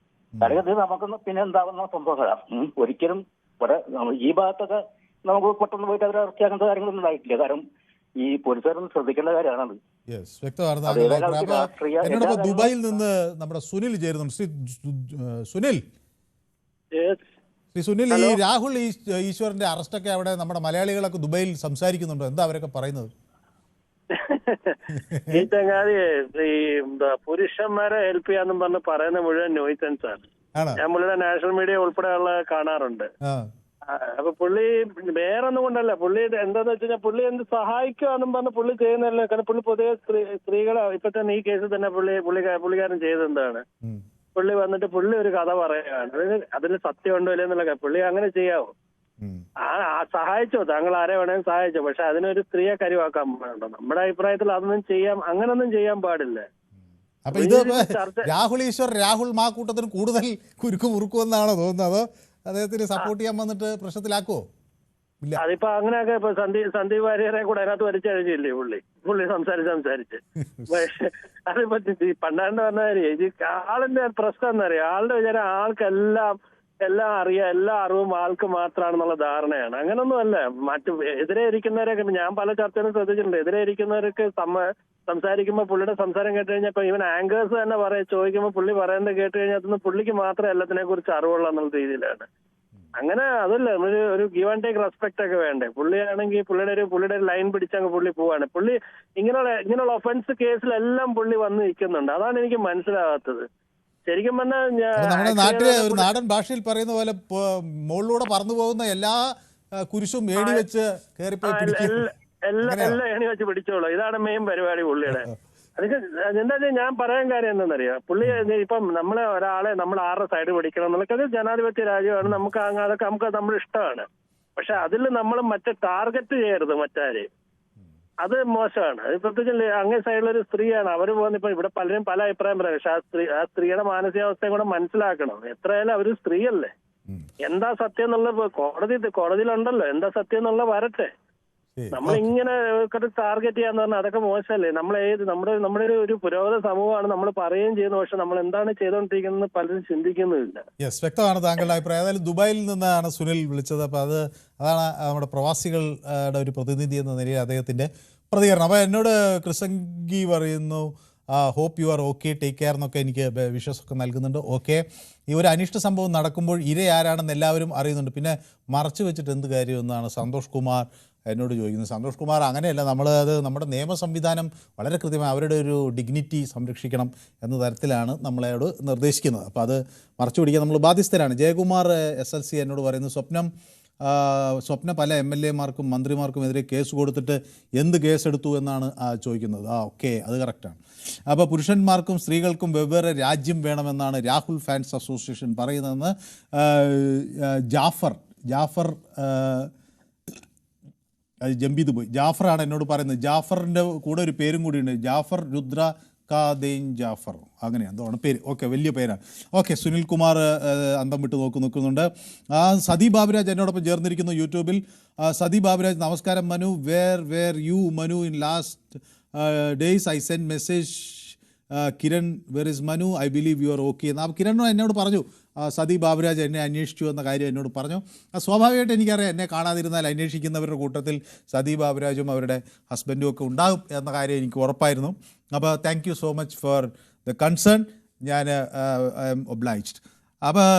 കാരണം ഇത് നമുക്ക് പിന്നെ എന്താകുന്ന സംഭവങ്ങളാണ്. ഒരിക്കലും ഇവിടെ ഈ ഭാഗത്തൊക്കെ നമുക്ക് പെട്ടെന്ന് പോയിട്ട് അവരെ അറസ്റ്റ് അങ്ങനത്തെ കാര്യങ്ങളൊന്നും ഉണ്ടായിട്ടില്ല. കാരണം ഈ പോലീസുകാരൊന്നും ശ്രദ്ധിക്കേണ്ട കാര്യമാണത്. ദുബായിൽ നിന്ന് നമ്മുടെ സുനിൽ ചേരുന്നു. സുനിൽ, ഈ രാഹുൽ ഈശ്വറിന്റെ അറസ്റ്റൊക്കെ അവിടെ നമ്മുടെ മലയാളികളൊക്കെ ദുബായിൽ സംസാരിക്കുന്നുണ്ടോ? എന്താ അവരൊക്കെ പറയുന്നത്? ഈ ചങ്ങാതി ഈ പുരുഷന്മാരെ ഹെൽപ്പ് ചെയ്യാന്നും പറഞ്ഞ് പറയുന്ന മുഴുവൻ നോയ്സൻസ് ആണ്. ഞാൻ പുള്ളിയുടെ നാഷണൽ മീഡിയ ഉൾപ്പെടെയുള്ള കാണാറുണ്ട്. അപ്പൊ പുള്ളി വേറൊന്നും കൊണ്ടല്ല, പുള്ളി എന്താന്ന് വെച്ച് കഴിഞ്ഞാൽ പുള്ളി എന്ത് സഹായിക്കുവാന്നും പറഞ്ഞ് പുള്ളി ചെയ്യുന്നതല്ല. കാരണം പുള്ളി പൊതുവെ സ്ത്രീകളെ ഇപ്പൊ തന്നെ ഈ കേസിൽ തന്നെ പുള്ളിക്കാരൻ ചെയ്തെന്താണ്, പുള്ളി വന്നിട്ട് പുള്ളി ഒരു കഥ പറയുകയാണ്. അതിൽ സത്യം ഉണ്ടോ ഇല്ലെന്നുള്ള പുള്ളി അങ്ങനെ ചെയ്യാവോ? സഹായിച്ചോ, താങ്കൾ ആരെ വേണമെങ്കിലും സഹായിച്ചോ, പക്ഷെ അതിനൊരു സ്ത്രീയെ കരുവാക്കാൻ പാടുണ്ടോ? നമ്മുടെ അഭിപ്രായത്തിൽ അതൊന്നും അങ്ങനൊന്നും ചെയ്യാൻ പാടില്ല. അപ്പൊ ഇത് രാഹുൽ ഈശ്വർ രാഹുൽ മാക്കൂട്ടത്തിന് കൂടുതൽ കുരുക്ക് മുറുക്കുമെന്നാണോ തോന്നുന്നത്? അതോ അദ്ദേഹത്തിന് സപ്പോർട്ട് ചെയ്യാൻ വന്നിട്ട് പ്രശ്നത്തിലാക്കുവോ? അതിപ്പോ അങ്ങനെയൊക്കെ ഇപ്പൊ സന്ദീപ് വാര്യരെ കൂടെ അതിനകത്ത് വലിച്ചഴിച്ചില്ലേ പുള്ളി സംസാരിച്ച്. അതിപ്പോ പണ്ടാണ്ട് പറഞ്ഞ കാര്യം, ഇത് ആളിന്റെ പ്രശ്നം എന്താ അറിയാം, ആളുടെ വിചാരം ആൾക്കെല്ലാം എല്ലാം അറിയാം, എല്ലാ അറിവും ആൾക്ക് മാത്രമാണെന്നുള്ള ധാരണയാണ്. അങ്ങനൊന്നും അല്ല. മറ്റു എതിരെ ഇരിക്കുന്നവരൊക്കെ ഞാൻ പല ചർച്ചകളും ശ്രദ്ധിച്ചിട്ടുണ്ട്. എതിരെ ഇരിക്കുന്നവർക്ക് സംസാരിക്കുമ്പോൾ പുള്ളിയുടെ സംസാരം കേട്ട് കഴിഞ്ഞാൽ ഇപ്പൊ ഇവൻ ആങ്കേഴ്സ് തന്നെ ചോദിക്കുമ്പോൾ പുള്ളി പറയുന്നത് കേട്ട് കഴിഞ്ഞാൽ അതൊന്നും പുള്ളിക്ക് മാത്രമേ എല്ലാത്തിനെ കുറിച്ച് അറിവുള്ള എന്നുള്ള രീതിയിലാണ്. അങ്ങനെ അതല്ല, ഒരു ഗീവ് ആൻഡ് ടേക്ക് റെസ്പെക്ട് ഒക്കെ വേണ്ടേ. പുള്ളിയാണെങ്കിൽ പുള്ളിയുടെ ഒരു ലൈൻ പിടിച്ചങ്ങ് പുള്ളി പോവാണ്. പുള്ളി ഇങ്ങനെയുള്ള ഒഫൻസ് കേസിലെല്ലാം പുള്ളി വന്ന് നിൽക്കുന്നുണ്ട്. അതാണ് എനിക്ക് മനസ്സിലാകാത്തത്. ശരിക്കും പറഞ്ഞാൽ നമ്മുടെ നാട്ടിലെ ഒരു നാടൻ ഭാഷയിൽ പറയുന്ന പോലെ മുകളിലൂടെ പറന്നു പോകുന്ന എല്ലാ കുരിശും ഏണി വെച്ച് എല്ലാം ഏണി വെച്ച് പിടിച്ചോളൂ. ഇതാണ് മെയിൻ പരിപാടി പുള്ളിയുടെ. അതൊക്കെ എന്താ ഞാൻ പറയാൻ കാര്യം എന്താണെന്നറിയാം, പുള്ളി ഇപ്പം നമ്മൾ 6 സൈഡ് പിടിക്കണം എന്നുള്ളത് ജനാധിപത്യ രാജ്യമാണ്. അതൊക്കെ നമുക്ക് നമ്മുടെ ഇഷ്ടമാണ്. പക്ഷെ അതിൽ നമ്മൾ മറ്റേ ടാർഗറ്റ് ചെയ്യരുത് മറ്റാര്. അത് മോശമാണ്. അത് പ്രത്യേകിച്ച് അങ്ങേ സൈഡിലൊരു സ്ത്രീയാണ്. അവർ പോകുന്ന ഇപ്പൊ ഇവിടെ പലരും പല അഭിപ്രായം പറയാം. പക്ഷെ ആ സ്ത്രീയുടെ മാനസികാവസ്ഥയും കൂടെ മനസ്സിലാക്കണം. എത്രയായാലും അവര് സ്ത്രീയല്ലേ. എന്താ സത്യം എന്നുള്ള കോടതിയിലുണ്ടല്ലോ. എന്താ സത്യം എന്നുള്ള വരട്ടെ. നമ്മളിങ്ങനെ ടാർഗറ്റ് ചെയ്യാന്ന് പറഞ്ഞാൽ അതൊക്കെ മോശമല്ലേ. നമ്മുടെ ഒരു പുരോഗത സമൂഹമാണ്. നമ്മൾ പറയുകയും ചെയ്യുന്നു, പക്ഷെ നമ്മൾ എന്താണ് ചെയ്തുകൊണ്ടിരിക്കുന്നത് പലരും ചിന്തിക്കുന്നുമില്ല. യെസ്, വ്യക്തമാണ് താങ്കളുടെ അഭിപ്രായം. ഏതായാലും ദുബായിൽ നിന്നാണ് സുനിൽ വിളിച്ചത്. അപ്പോൾ അതാണ് നമ്മുടെ പ്രവാസികളുടെ ഒരു പ്രതിനിധി എന്ന നിലയിൽ അദ്ദേഹത്തിൻ്റെ പ്രതികരണം. അപ്പോൾ എന്നോട് കൃസംഗി പറയുന്നു hope you are okay, take care എന്നൊക്കെ എനിക്ക് വിശ്വാസമൊക്കെ നൽകുന്നുണ്ട്. ഓക്കെ, ഈ ഒരു അനിഷ്ട സംഭവം നടക്കുമ്പോൾ ഇരയാരാണെന്ന് എല്ലാവരും അറിയുന്നുണ്ട്, പിന്നെ മറച്ചു വെച്ചിട്ട് എന്ത് കാര്യമെന്നാണ് സന്തോഷ് കുമാർ എന്നോട് ചോദിക്കുന്നത്. സന്തോഷ് കുമാർ, അങ്ങനെയല്ല, നമ്മുടെ നിയമ സംവിധാനം വളരെ കൃത്യമായി അവരുടെ ഒരു ഡിഗ്നിറ്റി സംരക്ഷിക്കണം എന്ന തരത്തിലാണ് നമ്മളോട് നിർദ്ദേശിക്കുന്നത്. അപ്പോൾ അത് മറച്ചു പിടിക്കാൻ നമ്മൾ ബാധ്യസ്ഥരാണ്. ജയകുമാർ SLC എന്നോട് പറയുന്നു, സ്വപ്ന പല MLA മാർക്കും മന്ത്രിമാർക്കും എതിരെ കേസ് കൊടുത്തിട്ട് എന്ത് കേസെടുത്തു എന്നാണ് ചോദിക്കുന്നത്. ഓക്കെ, അത് കറക്റ്റാണ്. അപ്പോൾ പുരുഷന്മാർക്കും സ്ത്രീകൾക്കും വെവ്വേറെ രാജ്യം വേണമെന്നാണ് രാഹുൽ ഫാൻസ് അസോസിയേഷൻ പറയുന്നതെന്ന് ജാഫർ ജംബീത് പോയി. ജാഫറാണ് എന്നോട് പറയുന്നത്. ജാഫറിൻ്റെ കൂടെ ഒരു പേരും കൂടിയുണ്ട്, ജാഫർ രുദ്ര കാദേൻ ജാഫർ, അങ്ങനെ എന്താണ് പേര്. ഓക്കെ, വലിയ പേരാണ്. ഓക്കെ, സുനിൽ കുമാർ അന്തം വിട്ട് നോക്കുന്നുണ്ട്. സതി ബാബുരാജ് എന്നോടൊപ്പം ചേർന്നിരിക്കുന്നു യൂട്യൂബിൽ. സതി ബാബുരാജ്, നമസ്കാരം Manu. Where you Manu in last days I send message Kiran where is Manu, I believe you are okay എന്ന്. കിരൺ എന്നോട് പറഞ്ഞു സതി ബാബുരാജ് എന്നെ അന്വേഷിച്ചു എന്ന കാര്യം എന്നോട് പറഞ്ഞു. സ്വാഭാവികമായിട്ട് എനിക്കറിയാം, എന്നെ കാണാതിരുന്നാൽ അന്വേഷിക്കുന്നവരുടെ കൂട്ടത്തിൽ സതി ബാബുരാജും അവരുടെ ഹസ്ബൻഡും ഒക്കെ ഉണ്ടാകും എന്ന കാര്യം എനിക്ക് ഉറപ്പായിരുന്നു. അപ്പോൾ thank you so much for the concern. ഞാൻ ഐ എം ഒബ്ലൈജ്ഡ്. അപ്പോൾ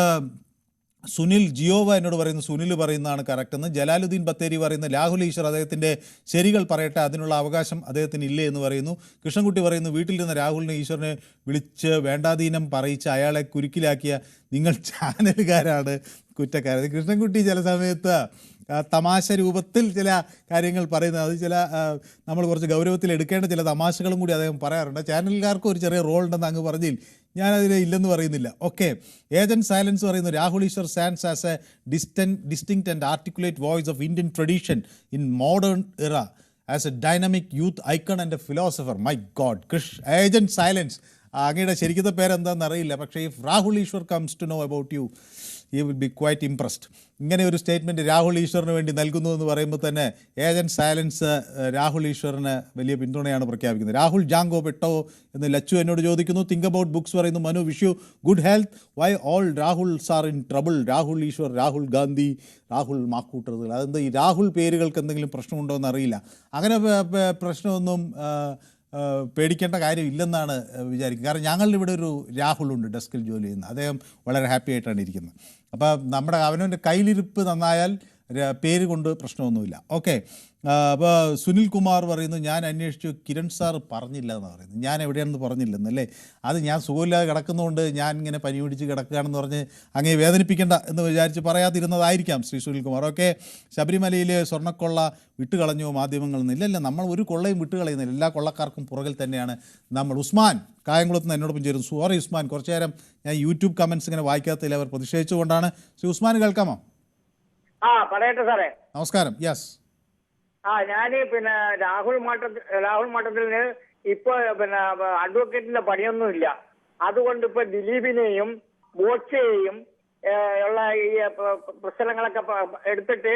സുനിൽ ജിയോവ എന്നോട് പറയുന്നു സുനിൽ പറയുന്നതാണ് കറക്റ്റെന്ന്. ജലാലുദ്ദീൻ ബത്തേരി പറയുന്ന രാഹുൽ ഈശ്വർ അദ്ദേഹത്തിൻ്റെ ശരികൾ പറയട്ടെ, അതിനുള്ള അവകാശം അദ്ദേഹത്തിന് ഇല്ലേ എന്ന് പറയുന്നു. കൃഷ്ണൻകുട്ടി പറയുന്നു വീട്ടിലിരുന്ന രാഹുലിനെ ഈശ്വറിനെ വിളിച്ച് വേണ്ടാധീനം പറയിച്ച് അയാളെ കുരുക്കിലാക്കിയ നിങ്ങൾ ചാനലുകാരാണ് കുറ്റക്കാരൻ. കൃഷ്ണൻകുട്ടി ചില സമയത്ത് തമാശ രൂപത്തിൽ ചില കാര്യങ്ങൾ പറയുന്നത്, അത് നമ്മൾ കുറച്ച് ഗൗരവത്തിൽ എടുക്കേണ്ട ചില തമാശകളും കൂടി അദ്ദേഹം പറയാറുണ്ട്. ചാനലുകാർക്കും ഒരു ചെറിയ റോൾ ഉണ്ടെന്ന് അങ്ങ് പറഞ്ഞിൽ ഞാനതിൽ ഇല്ലെന്ന് പറയുന്നില്ല. ഓക്കെ, ഏജന്റ് സൈലൻസ് പറയുന്നു Rahul Eshwar stands as a distinct and articulate voice of Indian tradition in modern era as a dynamic youth icon and a philosopher. My god, agent silence, അങ്ങയുടെ ശരിക്കത്തെ പേരെന്താണെന്ന് അറിയില്ല, പക്ഷേ if Rahul Eshwar comes to know about you he will be quite impressed. ഇങ്ങനെ ഒരു statement Rahul ഈശ്വറിന് വേണ്ടി നൽകുന്നു എന്ന് പറയുമ്പോൾ തന്നെ ഏജന്റ് സൈലൻസ് രാഹുൽ ഈശ്വറിന് വലിയ പിന്തുണയാണ് പ്രഖ്യാപിക്കുന്നത്. രാഹുൽ ജാങ്കോ പെട്ടോ എന്ന് ലച്ചു എന്നോട് ചോദിക്കുന്നു. തിങ്ക് അബൌട്ട് ബുക്സ് പറയുന്നു Manu wish you good health. Why all Rahuls are in trouble? Rahul Eshwar, Rahul Gandhi, Rahul മാക്കൂട്ടർ, അതെന്താ ഈ രാഹുൽ പേരുകൾക്ക് എന്തെങ്കിലും പ്രശ്നമുണ്ടോ എന്ന് അറിയില്ല. അങ്ങനെ പ്രശ്നമൊന്നും പേടിക്കേണ്ട കാര്യമില്ലെന്നാണ് വിചാരിക്കുന്നത്. കാരണം ഞങ്ങളുടെ ഇവിടെ ഒരു രാഹുലുണ്ട് ഡെസ്കിൽ ജോലി ചെയ്യുന്നത്, അദ്ദേഹം വളരെ ഹാപ്പി ആയിട്ടാണ് ഇരിക്കുന്നത്. അപ്പോൾ അവനവൻ്റെ കയ്യിലിരിപ്പ് നന്നായാൽ പേര് കൊണ്ട് പ്രശ്നമൊന്നുമില്ല. ഓക്കെ, അപ്പോൾ സുനിൽ കുമാർ പറയുന്നു ഞാൻ അന്വേഷിച്ചു, കിരൺ സാർ പറഞ്ഞില്ല എന്ന് പറയുന്നു. ഞാൻ എവിടെയാണെന്ന് പറഞ്ഞില്ലെന്നല്ലേ? അത് ഞാൻ സുഖമില്ലാതെ കിടക്കുന്നതുകൊണ്ട് ഞാൻ ഇങ്ങനെ പനി പിടിച്ച് കിടക്കുകയാണെന്ന് പറഞ്ഞ് അങ്ങനെ വേദനിപ്പിക്കേണ്ട എന്ന് വിചാരിച്ച് പറയാതിരുന്നതായിരിക്കാം ശ്രീ സുനിൽ കുമാർ. ഓക്കെ, ശബരിമലയിൽ സ്വർണ്ണക്കൊള്ള വിട്ടുകളഞ്ഞോ മാധ്യമങ്ങളിൽ നിന്ന്? ഇല്ലല്ല, നമ്മൾ ഒരു കൊള്ളയും വിട്ടുകളയുന്നില്ല, എല്ലാ കൊള്ളക്കാർക്കും പുറകിൽ തന്നെയാണ് നമ്മൾ. ഉസ്മാൻ കായംകുളത്ത് നിന്ന് എന്നോടൊപ്പം ചേരുന്നു. സോറി ഉസ്മാൻ, കുറച്ചു നേരം ഞാൻ യൂട്യൂബ് കമൻസ് ഇങ്ങനെ വായിക്കാത്തതിൽ അവർ പ്രതിഷേധിച്ചുകൊണ്ടാണ്. ശ്രീ ഉസ്മാൻ കേൾക്കാമോ? പറയട്ടെ സാറേ. നമസ്കാരം. യെസ്. ഞാന് രാഹുൽ മാട്ടത്തിന് ഇപ്പൊ അഡ്വക്കേറ്റിന്റെ പണിയൊന്നുമില്ല. അതുകൊണ്ട് ഇപ്പൊ ദിലീപിനെയും ബോച്ചയെയും ഉള്ള ഈ പ്രശ്നങ്ങളൊക്കെ എടുത്തിട്ട്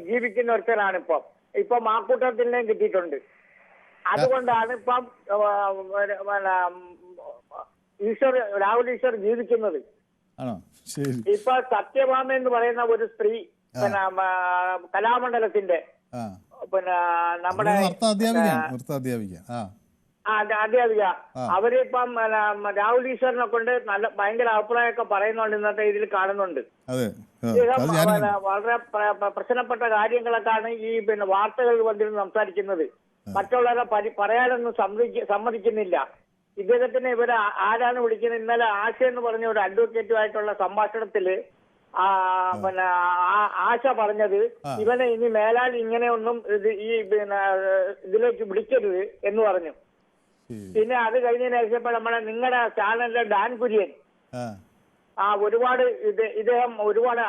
ജീവിക്കുന്ന ഒരുത്തരാണ് ഇപ്പൊ മാക്കൂട്ടത്തിനെയും കിട്ടിയിട്ടുണ്ട്. അതുകൊണ്ടാണ് ഇപ്പം രാഹുൽ ഈശ്വർ ജീവിക്കുന്നത്. ആണോ? ശരി. ഇപ്പൊ സത്യഭാമ എന്ന് പറയുന്ന ഒരു സ്ത്രീ പിന്നെ കലാമണ്ഡലത്തിന്റെ പിന്നെ നമ്മുടെ അധ്യാപിക അധ്യാപിക അവരിപ്പം രാഹുൽ ഈശ്വറിനെ കൊണ്ട് നല്ല ഭയങ്കര അഭിപ്രായമൊക്കെ പറയുന്നുണ്ട്, ഇന്നത്തെ ഇതിൽ കാണുന്നുണ്ട്. വളരെ പ്രശ്നപ്പെട്ട കാര്യങ്ങളൊക്കെയാണ് ഈ പിന്നെ വാർത്തകൾ വന്നിരുന്ന് സംസാരിക്കുന്നത്. മറ്റുള്ളവരെ പറയാനൊന്നും സമ്മതിക്കുന്നില്ല. ഇദ്ദേഹത്തിന് ഇവരെ ആരാണ് വിളിക്കുന്നത്? ഇന്നലെ ആശ എന്ന് പറഞ്ഞ ഒരു അഡ്വക്കേറ്റുമായിട്ടുള്ള സംഭാഷണത്തില് പിന്നെ ആശ പറഞ്ഞത് ഇവനെ ഇനി മേലാൽ ഇങ്ങനെയൊന്നും ഈ പിന്നെ ഇതിലേക്ക് വിളിക്കരുത് എന്ന് പറഞ്ഞു. പിന്നെ അത് കഴിഞ്ഞതിന് ശേഷം നമ്മളെ നിങ്ങളുടെ ചാനലിലെ ഡാൻ കുര്യൻ ഒരുപാട് ഇദ്ദേഹം ഒരുപാട്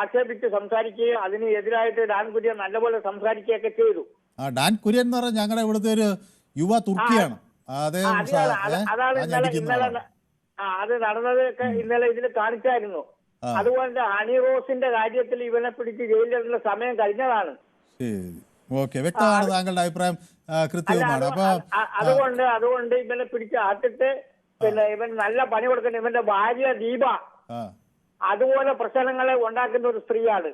ആക്ഷേപിച്ച് സംസാരിക്കുകയും അതിന് എതിരായിട്ട് ഡാൻ കുര്യൻ നല്ലപോലെ സംസാരിക്കുകയൊക്കെ ചെയ്തു. ഡാൻ കുര്യൻ എന്ന് പറഞ്ഞാൽ ഞങ്ങളുടെ ഇവിടുത്തെ ഒരു യുവ തുർക്കിയാണ്. അതാണ് ഇന്നലെ അത് നടന്നതൊക്കെ ഇന്നലെ ഇതിൽ കാണിച്ചായിരുന്നു. അതുകൊണ്ട് ഹണി റോസിന്റെ കാര്യത്തിൽ ഇവനെ പിടിച്ച് ജയിലിലുള്ള സമയം കഴിഞ്ഞതാണ്. വ്യക്തമാണ് താങ്കളുടെ അഭിപ്രായം, കൃത്യമാണ്. അതുകൊണ്ട് ഇവനെ പിടിച്ച് ആട്ടിട്ട് പിന്നെ ഇവൻ നല്ല പണി കൊടുക്കുന്ന ഇവന്റെ ഭാര്യ ദീപ അതുപോലെ പ്രശ്നങ്ങളെ ഉണ്ടാക്കുന്ന ഒരു സ്ത്രീയാണ്.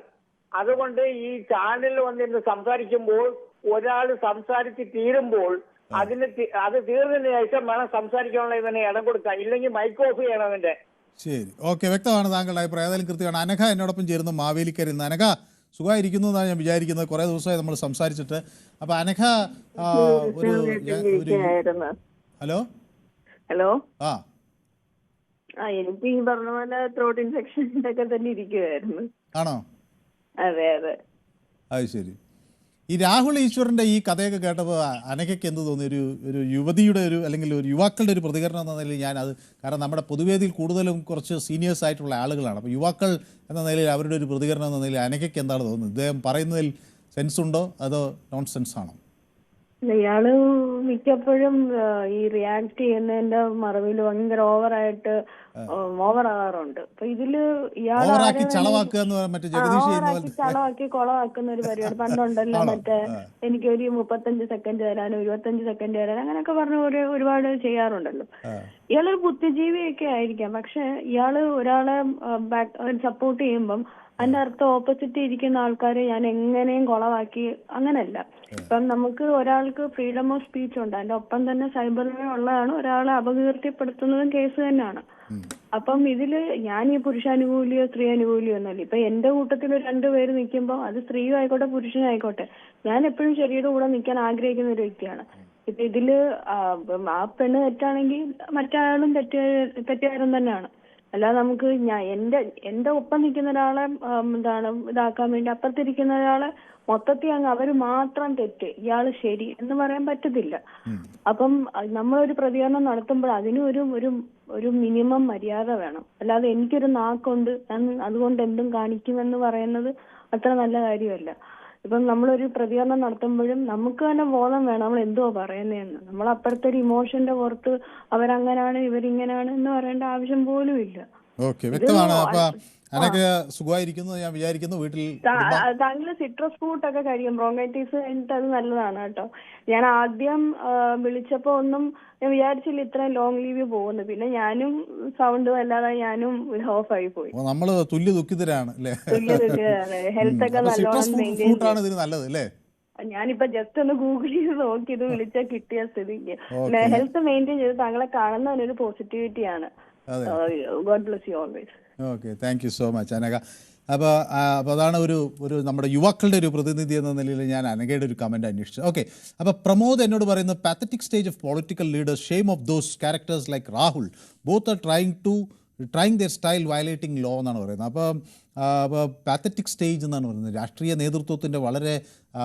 അതുകൊണ്ട് ഈ ചാനലിൽ വന്നിരുന്ന് സംസാരിക്കുമ്പോൾ ഒരാൾ സംസാരിച്ച് തീരുമ്പോൾ അത് തീർന്നതിന് ശേഷം വേണം സംസാരിക്കാനുള്ള ഇവനെ ഇടം കൊടുക്കുക, ഇല്ലെങ്കിൽ മൈക്ക് ഓഫ് ചെയ്യണം അവന്റെ. ശരി, ഓക്കെ, വ്യക്തമാണ് താങ്കളുടെ അഭിപ്രായം. ഏതായാലും കൃത്യമാണ്. അനഘ എന്നോടൊപ്പം ചേരുന്നു മാവേലിക്കരയിൽ നിന്ന്. അനഘ സുഖമായിരിക്കുന്നു എന്നാണ് ഞാൻ വിചാരിക്കുന്നത്, കുറേ ദിവസമായി നമ്മൾ സംസാരിച്ചിട്ട്. അപ്പൊ അനഘ ഹലോ ഹലോ എനിക്ക് ഈ പറഞ്ഞ പോലെ ത്രോട്ട് ഇൻഫെക്ഷൻ ഒക്കെ തന്നെ ഇരിക്കുവായിരുന്നു. ആണോ? അതെ അതെ. അത് ശരി. ഈ രാഹുൽ ഈശ്വറിന്റെ ഈ കഥയൊക്കെ കേട്ടപ്പോൾ അനഘയ്ക്ക് എന്ത് തോന്നി? ഒരു യുവതിയുടെ അല്ലെങ്കിൽ ഒരു യുവാക്കളുടെ ഒരു പ്രതികരണം എന്ന നിലയിൽ ഞാനത്, കാരണം നമ്മുടെ പൊതുവേദിയിൽ കൂടുതലും കുറച്ച് സീനിയേഴ്സ് ആയിട്ടുള്ള ആളുകളാണ്. അപ്പോൾ യുവാക്കൾ എന്ന നിലയിൽ അവരുടെ ഒരു പ്രതികരണം എന്ന നിലയിൽ അനഘയ്ക്ക് എന്താണ് തോന്നുന്നത്? ഇദ്ദേഹം പറയുന്നതിൽ സെൻസ് ഉണ്ടോ അതോ നോൺ സെൻസ് ആണോ? ഇയാള് മിക്കപ്പോഴും ഈ റിയാക്ട് ചെയ്യുന്നതിന്റെ മറവിൽ ഭയങ്കര ഓവറായിട്ട് ഓവറാകാറുണ്ട്. അപ്പൊ ഇതില് ഇയാളാക്കി ചളവാക്കി കൊളവാക്കുന്ന ഒരു പരിപാടി പണ്ടുണ്ടല്ലോ, മറ്റേ എനിക്കൊരു 35 സെക്കൻഡ് തരാനും 25 സെക്കൻഡ് തരാനും അങ്ങനെയൊക്കെ പറഞ്ഞ ഒരുപാട് ചെയ്യാറുണ്ടല്ലോ. ഇയാളൊരു ബുദ്ധിജീവിയൊക്കെ ആയിരിക്കാം, പക്ഷെ ഇയാള് ഒരാളെ സപ്പോർട്ട് ചെയ്യുമ്പം അതിന്റെ അർത്ഥം ഓപ്പോസിറ്റ് ഇരിക്കുന്ന ആൾക്കാരെ ഞാൻ എങ്ങനെയും കൊളവാക്കി അങ്ങനല്ല. ഇപ്പം നമുക്ക് ഒരാൾക്ക് ഫ്രീഡം ഓഫ് സ്പീച്ച് ഉണ്ട്, അതിന്റെ ഒപ്പം തന്നെ സൈബറിൽ ഉള്ളതാണ് ഒരാളെ അപകീർത്തിപ്പെടുത്തുന്നതും കേസ് തന്നെയാണ്. അപ്പം ഇതില് ഞാൻ ഈ പുരുഷാനുകൂലിയോ സ്ത്രീ അനുകൂലിയോ ഒന്നല്ല. ഇപ്പൊ എന്റെ കൂട്ടത്തിൽ 2 പേര് നിൽക്കുമ്പോൾ അത് സ്ത്രീയും ആയിക്കോട്ടെ പുരുഷനും ആയിക്കോട്ടെ, ഞാൻ എപ്പോഴും ശരിയുടെ കൂടെ നിൽക്കാൻ ആഗ്രഹിക്കുന്ന ഒരു വ്യക്തിയാണ്. ഇപ്പൊ ഇതില് ആ പെണ്ണ് തെറ്റാണെങ്കിൽ മറ്റാളും തെറ്റുകാരൻ തന്നെയാണ്. അല്ലാതെ നമുക്ക് എന്റെ ഒപ്പം നിൽക്കുന്ന ഒരാളെ ഇതാക്കാൻ വേണ്ടി അപ്പുറത്തിരിക്കുന്ന ഒരാളെ മൊത്തത്തിൽ അങ്ങ് അവര് മാത്രം തെറ്റ് ഇയാള് ശരി എന്ന് പറയാൻ പറ്റത്തില്ല. അപ്പം നമ്മളൊരു പ്രതികരണം നടത്തുമ്പോൾ അതിന് ഒരു മിനിമം മര്യാദ വേണം. അല്ലാതെ എനിക്കൊരു നാക്കുണ്ട് ഞാൻ അതുകൊണ്ട് എന്തും കാണിക്കുമെന്ന് പറയുന്നത് അത്ര നല്ല കാര്യമല്ല. ഇപ്പം നമ്മളൊരു പ്രതികരണം നടത്തുമ്പോഴും നമുക്ക് തന്നെ ബോധം വേണം നമ്മൾ എന്തുവാ പറയുന്നതെന്ന്. നമ്മൾ അപ്പുറത്തെ ഒരു ഇമോഷന്റെ പുറത്ത് അവരങ്ങനാണ് ഇവരിങ്ങനാണ് എന്ന് പറയേണ്ട ആവശ്യം പോലും ഇല്ല. ഞാൻ വിചാരിക്കുന്നു. വീട്ടിൽ താങ്കൾ സിട്രസ് ഫ്രൂട്ട് ഒക്കെ കഴിക്കും, ബ്രോങ്കൈറ്റിസ് കഴിഞ്ഞിട്ട് അത് നല്ലതാണ് കേട്ടോ. ഞാൻ ആദ്യം വിളിച്ചപ്പോ ഒന്നും ഞാൻ വിചാരിച്ചില്ല ഇത്രയും ലോങ് ലീവ് പോകുന്നു. പിന്നെ ഞാനും സൗണ്ട് അല്ലാതെ ഞാനും ഓഫ് ആയി പോയി. നമ്മള് തുല്യ ദുഃഖിതരാണ്. ഹെൽത്ത് ഒക്കെ നല്ലോണം മെയിൻറ്റെയിൻ. ഞാനിപ്പോ ജസ്റ്റ് ഒന്ന് ഗൂഗിൾ ചെയ്ത് നോക്കി ഇത് വിളിച്ചാൽ കിട്ടിയ സ്ഥിതിക്ക് ഹെൽത്ത് മെയിൻറ്റെയിൻ ചെയ്ത് താങ്കളെ കാണുന്നതിനൊരു പോസിറ്റിവിറ്റിയാണ്. God bless you always. Okay, thank you so much Anagha. അപ്പോൾ അതാണ് ഒരു നമ്മുടെ യുവാക്കളുടെ ഒരു പ്രതിനിധി എന്ന നിലയിൽ ഞാൻ അനഘയുടെ ഒരു കമൻറ്റ് അന്വേഷിച്ചു. ഓക്കെ, അപ്പോൾ പ്രമോദ് എന്നോട് പറയുന്നത് pathetic stage of political leaders, shame of those characters like Rahul, both are trying their style violating law എന്നാണ് പറയുന്നത്. അപ്പോൾ പാത്തറ്റിക് സ്റ്റേജ് എന്നാണ് പറയുന്നത്. രാഷ്ട്രീയ നേതൃത്വത്തിൻ്റെ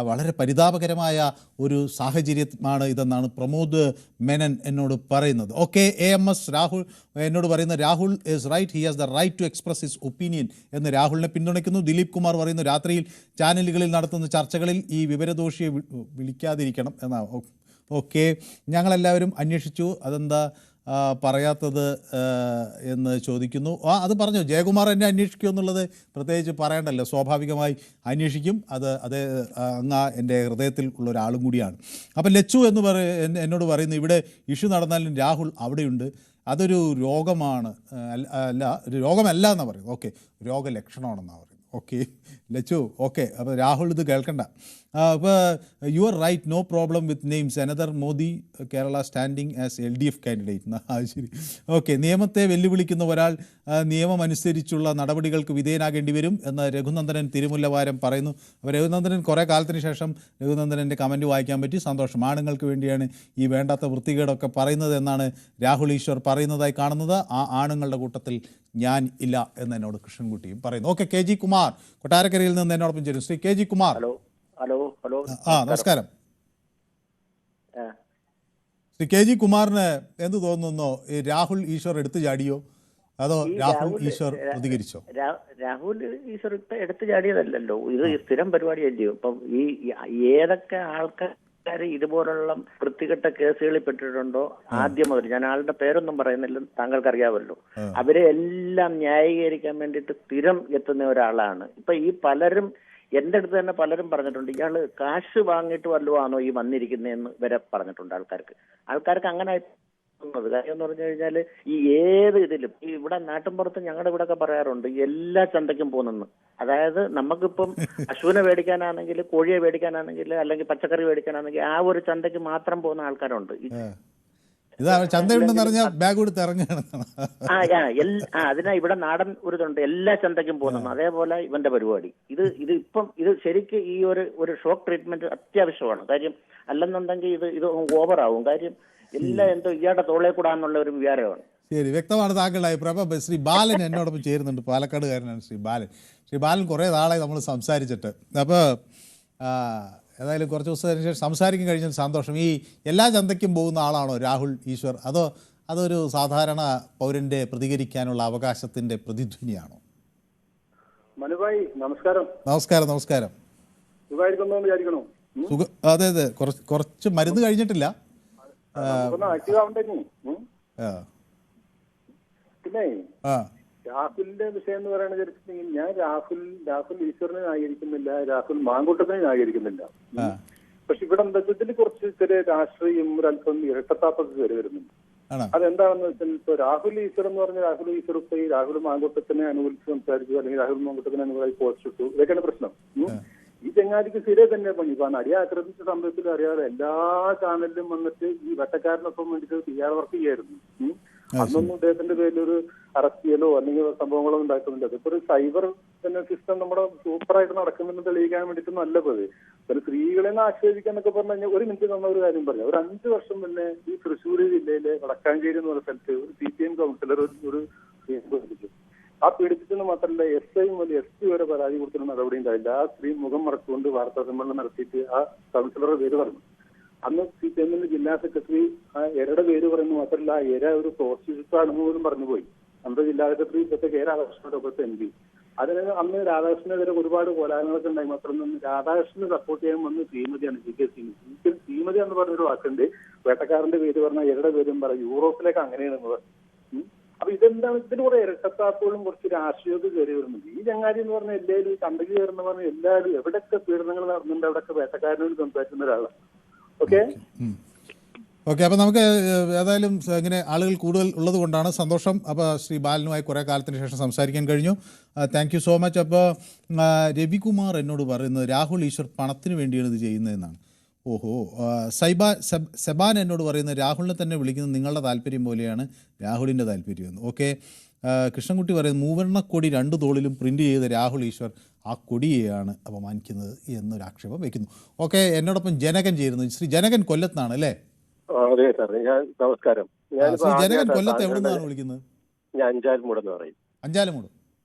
വളരെ പരിതാപകരമായ ഒരു സാഹചര്യമാണ് ഇതെന്നാണ് പ്രമോദ് മേനൻ എന്നോട് പറയുന്നത്. ഓക്കെ, AMS രാഹുൽ എന്നോട് പറയുന്നത് Rahul is right, he has the right to express his opinion എന്ന് രാഹുലിനെ പിന്തുണയ്ക്കുന്നു. ദിലീപ് കുമാർ പറയുന്നു രാത്രിയിൽ ചാനലുകളിൽ നടത്തുന്ന ചർച്ചകളിൽ ഈ വിവരദോഷിയെ വിളിക്കാതിരിക്കണം എന്നാണ്. ഓക്കെ, ഞങ്ങളെല്ലാവരും അന്വേഷിച്ചു അതെന്താ പറയാത്തത് എന്ന് ചോദിക്കുന്നു. അത് പറഞ്ഞു ജയകുമാർ എന്നെ അന്വേഷിക്കും എന്നുള്ളത് പ്രത്യേകിച്ച് പറയണ്ടല്ലോ, സ്വാഭാവികമായി അന്വേഷിക്കും. അത് അങ്ങ് എൻ്റെ ഹൃദയത്തിൽ ഉള്ള ഒരാളും കൂടിയാണ്. അപ്പം ലച്ചു എന്നോട് പറയുന്നു ഇവിടെ ഇഷ്യൂ നടന്നാലും രാഹുൽ അവിടെയുണ്ട്. അതൊരു രോഗമാണ്, അല്ല ഒരു രോഗമല്ല എന്നാണ് പറയുന്നത്. ഓക്കെ, രോഗലക്ഷണമാണെന്നാണ് പറയുന്നത്. Okay Lachu, okay. അപ്പോൾ രാഹുൽ ഇത് കേൾക്കണ്ട. അപ്പോൾ you are right, no problem with names, another Modi Kerala standing as LDF candidate. ശരി, ഓക്കെ. നിയമത്തെ വെല്ലുവിളിക്കുന്ന ഒരാൾ നിയമമനുസരിച്ചുള്ള നടപടികൾക്ക് വിധേയനാകേണ്ടി വരും എന്ന് രഘുനന്ദനൻ തിരുമുല്ലവാരം പറയുന്നു. അപ്പോൾ രഘുനന്ദനൻ കുറേ കാലത്തിന് ശേഷം രഘുനന്ദനൻ്റെ കമൻറ്റ് വായിക്കാൻ പറ്റി, സന്തോഷം. ആണുങ്ങൾക്ക് വേണ്ടിയാണ് ഈ വേണ്ടാത്ത വൃത്തികേടൊക്കെ പറയുന്നത് എന്നാണ് രാഹുൽ ഈശ്വർ പറയുന്നതായി കാണുന്നത്. ആ ആണുങ്ങളുടെ കൂട്ടത്തിൽ ഞാൻ ഇല്ല എന്ന് എന്നോട് കൃഷ്ണൻകുട്ടിയും പറയുന്നു. ഓക്കെ, KG കുമാർ കൊട്ടാരക്കരയിൽ നിന്ന് എന്നോടൊപ്പം ചേരും. ശ്രീ KG കുമാർ. ഹലോ. നമസ്കാരം. ശ്രീ KG കുമാറിന് എന്ത് തോന്നുന്നു, ഈ രാഹുൽ ഈശ്വർ എടുത്തു ചാടിയോ അതോ രാഹുൽ ഈശ്വർ പ്രതികരിച്ചോ? രാഹുൽ ഈശ്വർ എടുത്തു ചാടിയതല്ലല്ലോ, ഇത് സ്ഥിരം പരിപാടിയല്ലയോ. ഇപ്പം ഈ ഏതൊക്കെ ആൾക്കാർ ഇതുപോലുള്ള വൃത്തികെട്ട കേസുകളിൽ പെട്ടിട്ടുണ്ടോ ആദ്യം മുതൽ, ഞാൻ ആളുടെ പേരൊന്നും പറയുന്നില്ല, താങ്കൾക്ക് അറിയാമല്ലോ, അവരെ എല്ലാം ന്യായീകരിക്കാൻ വേണ്ടിയിട്ട് സ്ഥിരം എത്തുന്ന ഒരാളാണ്. ഇപ്പൊ ഈ പലരും എന്റെ അടുത്ത് തന്നെ പലരും പറഞ്ഞിട്ടുണ്ട്, ഇയാള് കാശ് വാങ്ങിയിട്ട് വല്ലതുമാണോ ഈ വന്നിരിക്കുന്നതെന്ന് വരെ പറഞ്ഞിട്ടുണ്ട് ആൾക്കാർക്ക് അങ്ങനെ കാര്യം എന്ന് പറഞ്ഞു കഴിഞ്ഞാൽ ഈ ഏത് ഇതിലും ഈ ഇവിടെ നാട്ടിൻപുറത്ത് ഞങ്ങളുടെ ഇവിടെ ഒക്കെ പറയാറുണ്ട് എല്ലാ ചന്തയ്ക്കും പോകുന്നെന്ന്. അതായത് നമുക്കിപ്പം പശുവിനെ മേടിക്കാനാണെങ്കിൽ, കോഴിയെ മേടിക്കാനാണെങ്കിൽ, അല്ലെങ്കിൽ പച്ചക്കറി മേടിക്കാനാണെങ്കിൽ ആ ഒരു ചന്തയ്ക്ക് മാത്രം പോകുന്ന ആൾക്കാരുണ്ട്. അതിനാ ഇവിടെ നാടൻ ഒരു ഇതുണ്ട്, എല്ലാ ചന്തയ്ക്കും പോകുന്നു. അതേപോലെ ഇവന്റെ പരിപാടി ഇത് ശരിക്ക് ഈ ഒരു ഷോക്ക് ട്രീറ്റ്മെന്റ് അത്യാവശ്യമാണ്. കാര്യം അല്ലെന്നുണ്ടെങ്കിൽ ഇത് ഓവറാവും. കാര്യം എല്ലാം എന്തോ ഇയാളുടെ തോളെ കൂടാന്നുള്ള ഒരു വിചാരമാണ്. ശരി, വ്യക്തമാണ് താങ്കളുടെ അഭിപ്രായം. ശ്രീ ബാലൻ എന്നോടൊപ്പം ചേരുന്നുണ്ട്, പാലക്കാടുകാരനാണ് ശ്രീ ബാലൻ. ശ്രീ ബാലൻ കുറേ നാളായി നമ്മൾ സംസാരിച്ചിട്ട്. അപ്പോൾ ഏതായാലും കുറച്ച് ദിവസത്തിന് ശേഷം സംസാരിക്കാൻ കഴിഞ്ഞാൽ സന്തോഷം. ഈ എല്ലാ ചന്തയ്ക്കും പോകുന്ന ആളാണോ രാഹുൽ ഈശ്വർ, അതോ അതൊരു സാധാരണ പൗരന്റെ പ്രതികരിക്കാനുള്ള അവകാശത്തിന്റെ പ്രതിധ്വനിയാണോ? മനുഭായി നമസ്കാരം. നമസ്കാരം. അതെ, കുറച്ച് മരുന്ന് കഴിഞ്ഞിട്ടില്ല. പിന്നെ രാഹുലിന്റെ വിഷയം എന്ന് പറയുന്നത് ഞാൻ രാഹുൽ ഈശ്വരനെ ന്യായീകരിക്കുന്നില്ല, രാഹുൽ മാങ്കൂട്ടത്തിനെ ന്യായീകരിക്കുന്നില്ല. പക്ഷെ ഇവിടെ എന്താ വെച്ചാൽ കുറച്ച് ചെറിയ രാഷ്ട്രീയം ഒരല്പം ഇരട്ടത്താപ്പൊക്കെ കയറി വരുന്നുണ്ട്. അതെന്താണെന്ന് വെച്ചാൽ ഇപ്പൊ രാഹുൽ ഈശ്വർ എന്ന് പറഞ്ഞ രാഹുൽ ഈശ്വർ ഇപ്പൊ ഈ രാഹുൽ മാങ്കൂട്ടത്തിനെ അനുകൂലിച്ച് സംസാരിച്ചു, അല്ലെങ്കിൽ രാഹുൽ മാങ്കൂട്ടത്തിനെ അനുകൂലമായി പോസ്റ്റ് ഇട്ടു, ഇതൊക്കെയാണ് പ്രശ്നം. ഈ ചെങ്ങാതിക്ക് സ്ഥിരം തന്നെ പണി. ഇപ്പൊ നടിയെ ആക്രമിച്ച സംഭവത്തിൽ അറിയാതെ എല്ലാ ചാനലിലും വന്നിട്ട് ഈ വെട്ടക്കാരനൊപ്പം വേണ്ടിയിട്ട് PR വർക്ക് ചെയ്യായിരുന്നു. അന്നൊന്നും അദ്ദേഹത്തിന്റെ പേരിൽ ഒരു അറസ്റ്റ് ചെയ്യലോ അല്ലെങ്കിൽ സംഭവങ്ങളോ ഉണ്ടാക്കുന്നില്ല. അതിപ്പോ ഒരു സൈബർ സിസ്റ്റം നമ്മുടെ സൂപ്പറായിട്ട് നടക്കുന്നുണ്ടെന്ന് തെളിയിക്കാൻ വേണ്ടിയിട്ടൊന്നും അല്ല പോയത്. പിന്നെ സ്ത്രീകളെ ആക്ഷേപിക്കാന്നൊക്കെ പറഞ്ഞു കഴിഞ്ഞാൽ ഒരു മിനിറ്റ് നമ്മൾ ഒരു കാര്യം പറഞ്ഞു. ഒരു 5 വർഷം മുന്നേ ഈ തൃശ്ശൂർ ജില്ലയിലെ വടക്കാഞ്ചേരി എന്ന് പറഞ്ഞ സ്ഥലത്ത് ഒരു CPM കൗൺസിലർ ഒരു പീഡിപ്പിച്ചു. ആ പീഡിപ്പിച്ചെന്ന് മാത്രമല്ല SI മുതൽ SP വരെ പരാതി കൊടുത്തിട്ട് നടപടി ഉണ്ടായില്ല. ആ സ്ത്രീ മുഖം മറച്ചുകൊണ്ട് വാർത്താ സമ്മേളനം നടത്തിയിട്ട് ആ കൗൺസിലറുടെ പേര് പറഞ്ഞു. അന്ന് CPM ജില്ലാ സെക്രട്ടറി ആ എരയുടെ പേര് പറയുന്നു മാത്രമല്ല ആ എര ഒരു പ്രോസ്റ്റിറ്റ്യൂട്ട് ആണെന്ന് പോലും പറഞ്ഞുപോയി. നമ്മുടെ ജില്ലാ സെക്രട്ടറി ഇപ്പോഴത്തെ K രാധാകൃഷ്ണനോടൊപ്പത്തെ MP. അതിന് അന്ന് രാധാകൃഷ്ണനെതിരെ ഒരുപാട് കോലാഹലങ്ങളൊക്കെ ഉണ്ടായി. മാത്രമൊന്നും രാധാകൃഷ്ണനെ സപ്പോർട്ട് ചെയ്യാൻ വന്ന് ശ്രീമതിയാണ്, GK ശ്രീമതി എന്ന് പറഞ്ഞൊരു വാക്കുണ്ട്. വേട്ടക്കാരന്റെ പേര് പറഞ്ഞാൽ എരയുടെ പേരും പറയും. യൂറോപ്പിലേക്ക് അങ്ങനെയാണെന്ന് പറഞ്ഞു. അപ്പൊ ഇതെന്താണ്, ഇതിന് കുറെ ഇരട്ടത്താപ്പുകളും കുറച്ച് രാഷ്ട്രീയമൊക്കെ കയറി വരുന്നുണ്ട്. ഈ ചങ്ങാതി എന്ന് പറഞ്ഞാൽ എല്ലാവരും ചന്തയ്ക്ക് കയറുന്ന പറഞ്ഞാൽ എല്ലാവരും എവിടെയൊക്കെ പീഡനങ്ങൾ നടന്നുണ്ട് അവിടെയൊക്കെ വേട്ടക്കാരനോട് സംസാരിക്കുന്ന ഒരാളാണ്. ഓക്കെ, അപ്പോൾ നമുക്ക് ഏതായാലും ഇങ്ങനെ ആളുകൾ കൂടുതൽ ഉള്ളത് കൊണ്ടാണ് സന്തോഷം. അപ്പോൾ ശ്രീ ബാലനുമായി കുറേ കാലത്തിന് ശേഷം സംസാരിക്കാൻ കഴിഞ്ഞു. Thank you so much. അപ്പോൾ രവികുമാർ എന്നോട് പറയുന്നത് രാഹുൽ ഈശ്വർ പണത്തിന് വേണ്ടിയാണ് ഇത് ചെയ്യുന്നതെന്നാണ്. ഓഹോ. സെബാൻ എന്നോട് പറയുന്നത് രാഹുലിനെ തന്നെ വിളിക്കുന്നത് നിങ്ങളുടെ താല്പര്യം പോലെയാണ് രാഹുലിൻ്റെ താല്പര്യമെന്ന്. ഓക്കെ. കൃഷ്ണൻകുട്ടി പറയുന്നത് മൂവർണ്ണക്കൊടി 2 തോളിലും പ്രിൻ്റ് ചെയ്ത രാഹുൽ ഈശ്വർ ആ കൊടിയെയാണ് അപമാനിക്കുന്നത് എന്നൊരു ആക്ഷേപം വയ്ക്കുന്നു. ഓക്കെ, എന്നോടൊപ്പം ജനകൻ ചേരുന്നു. ശ്രീ ജനകൻ കൊല്ലത്താണ് അല്ലേ? അതെ സാർ, ഞാൻ നമസ്കാരം. ശ്രീ ജനകൻ കൊല്ലത്ത് എവിടെ നിന്നാണ് വിളിക്കുന്നത്? ഞാൻ അഞ്ചാലുമൂട് എന്ന് പറയും. അഞ്ചാലുമൂട്.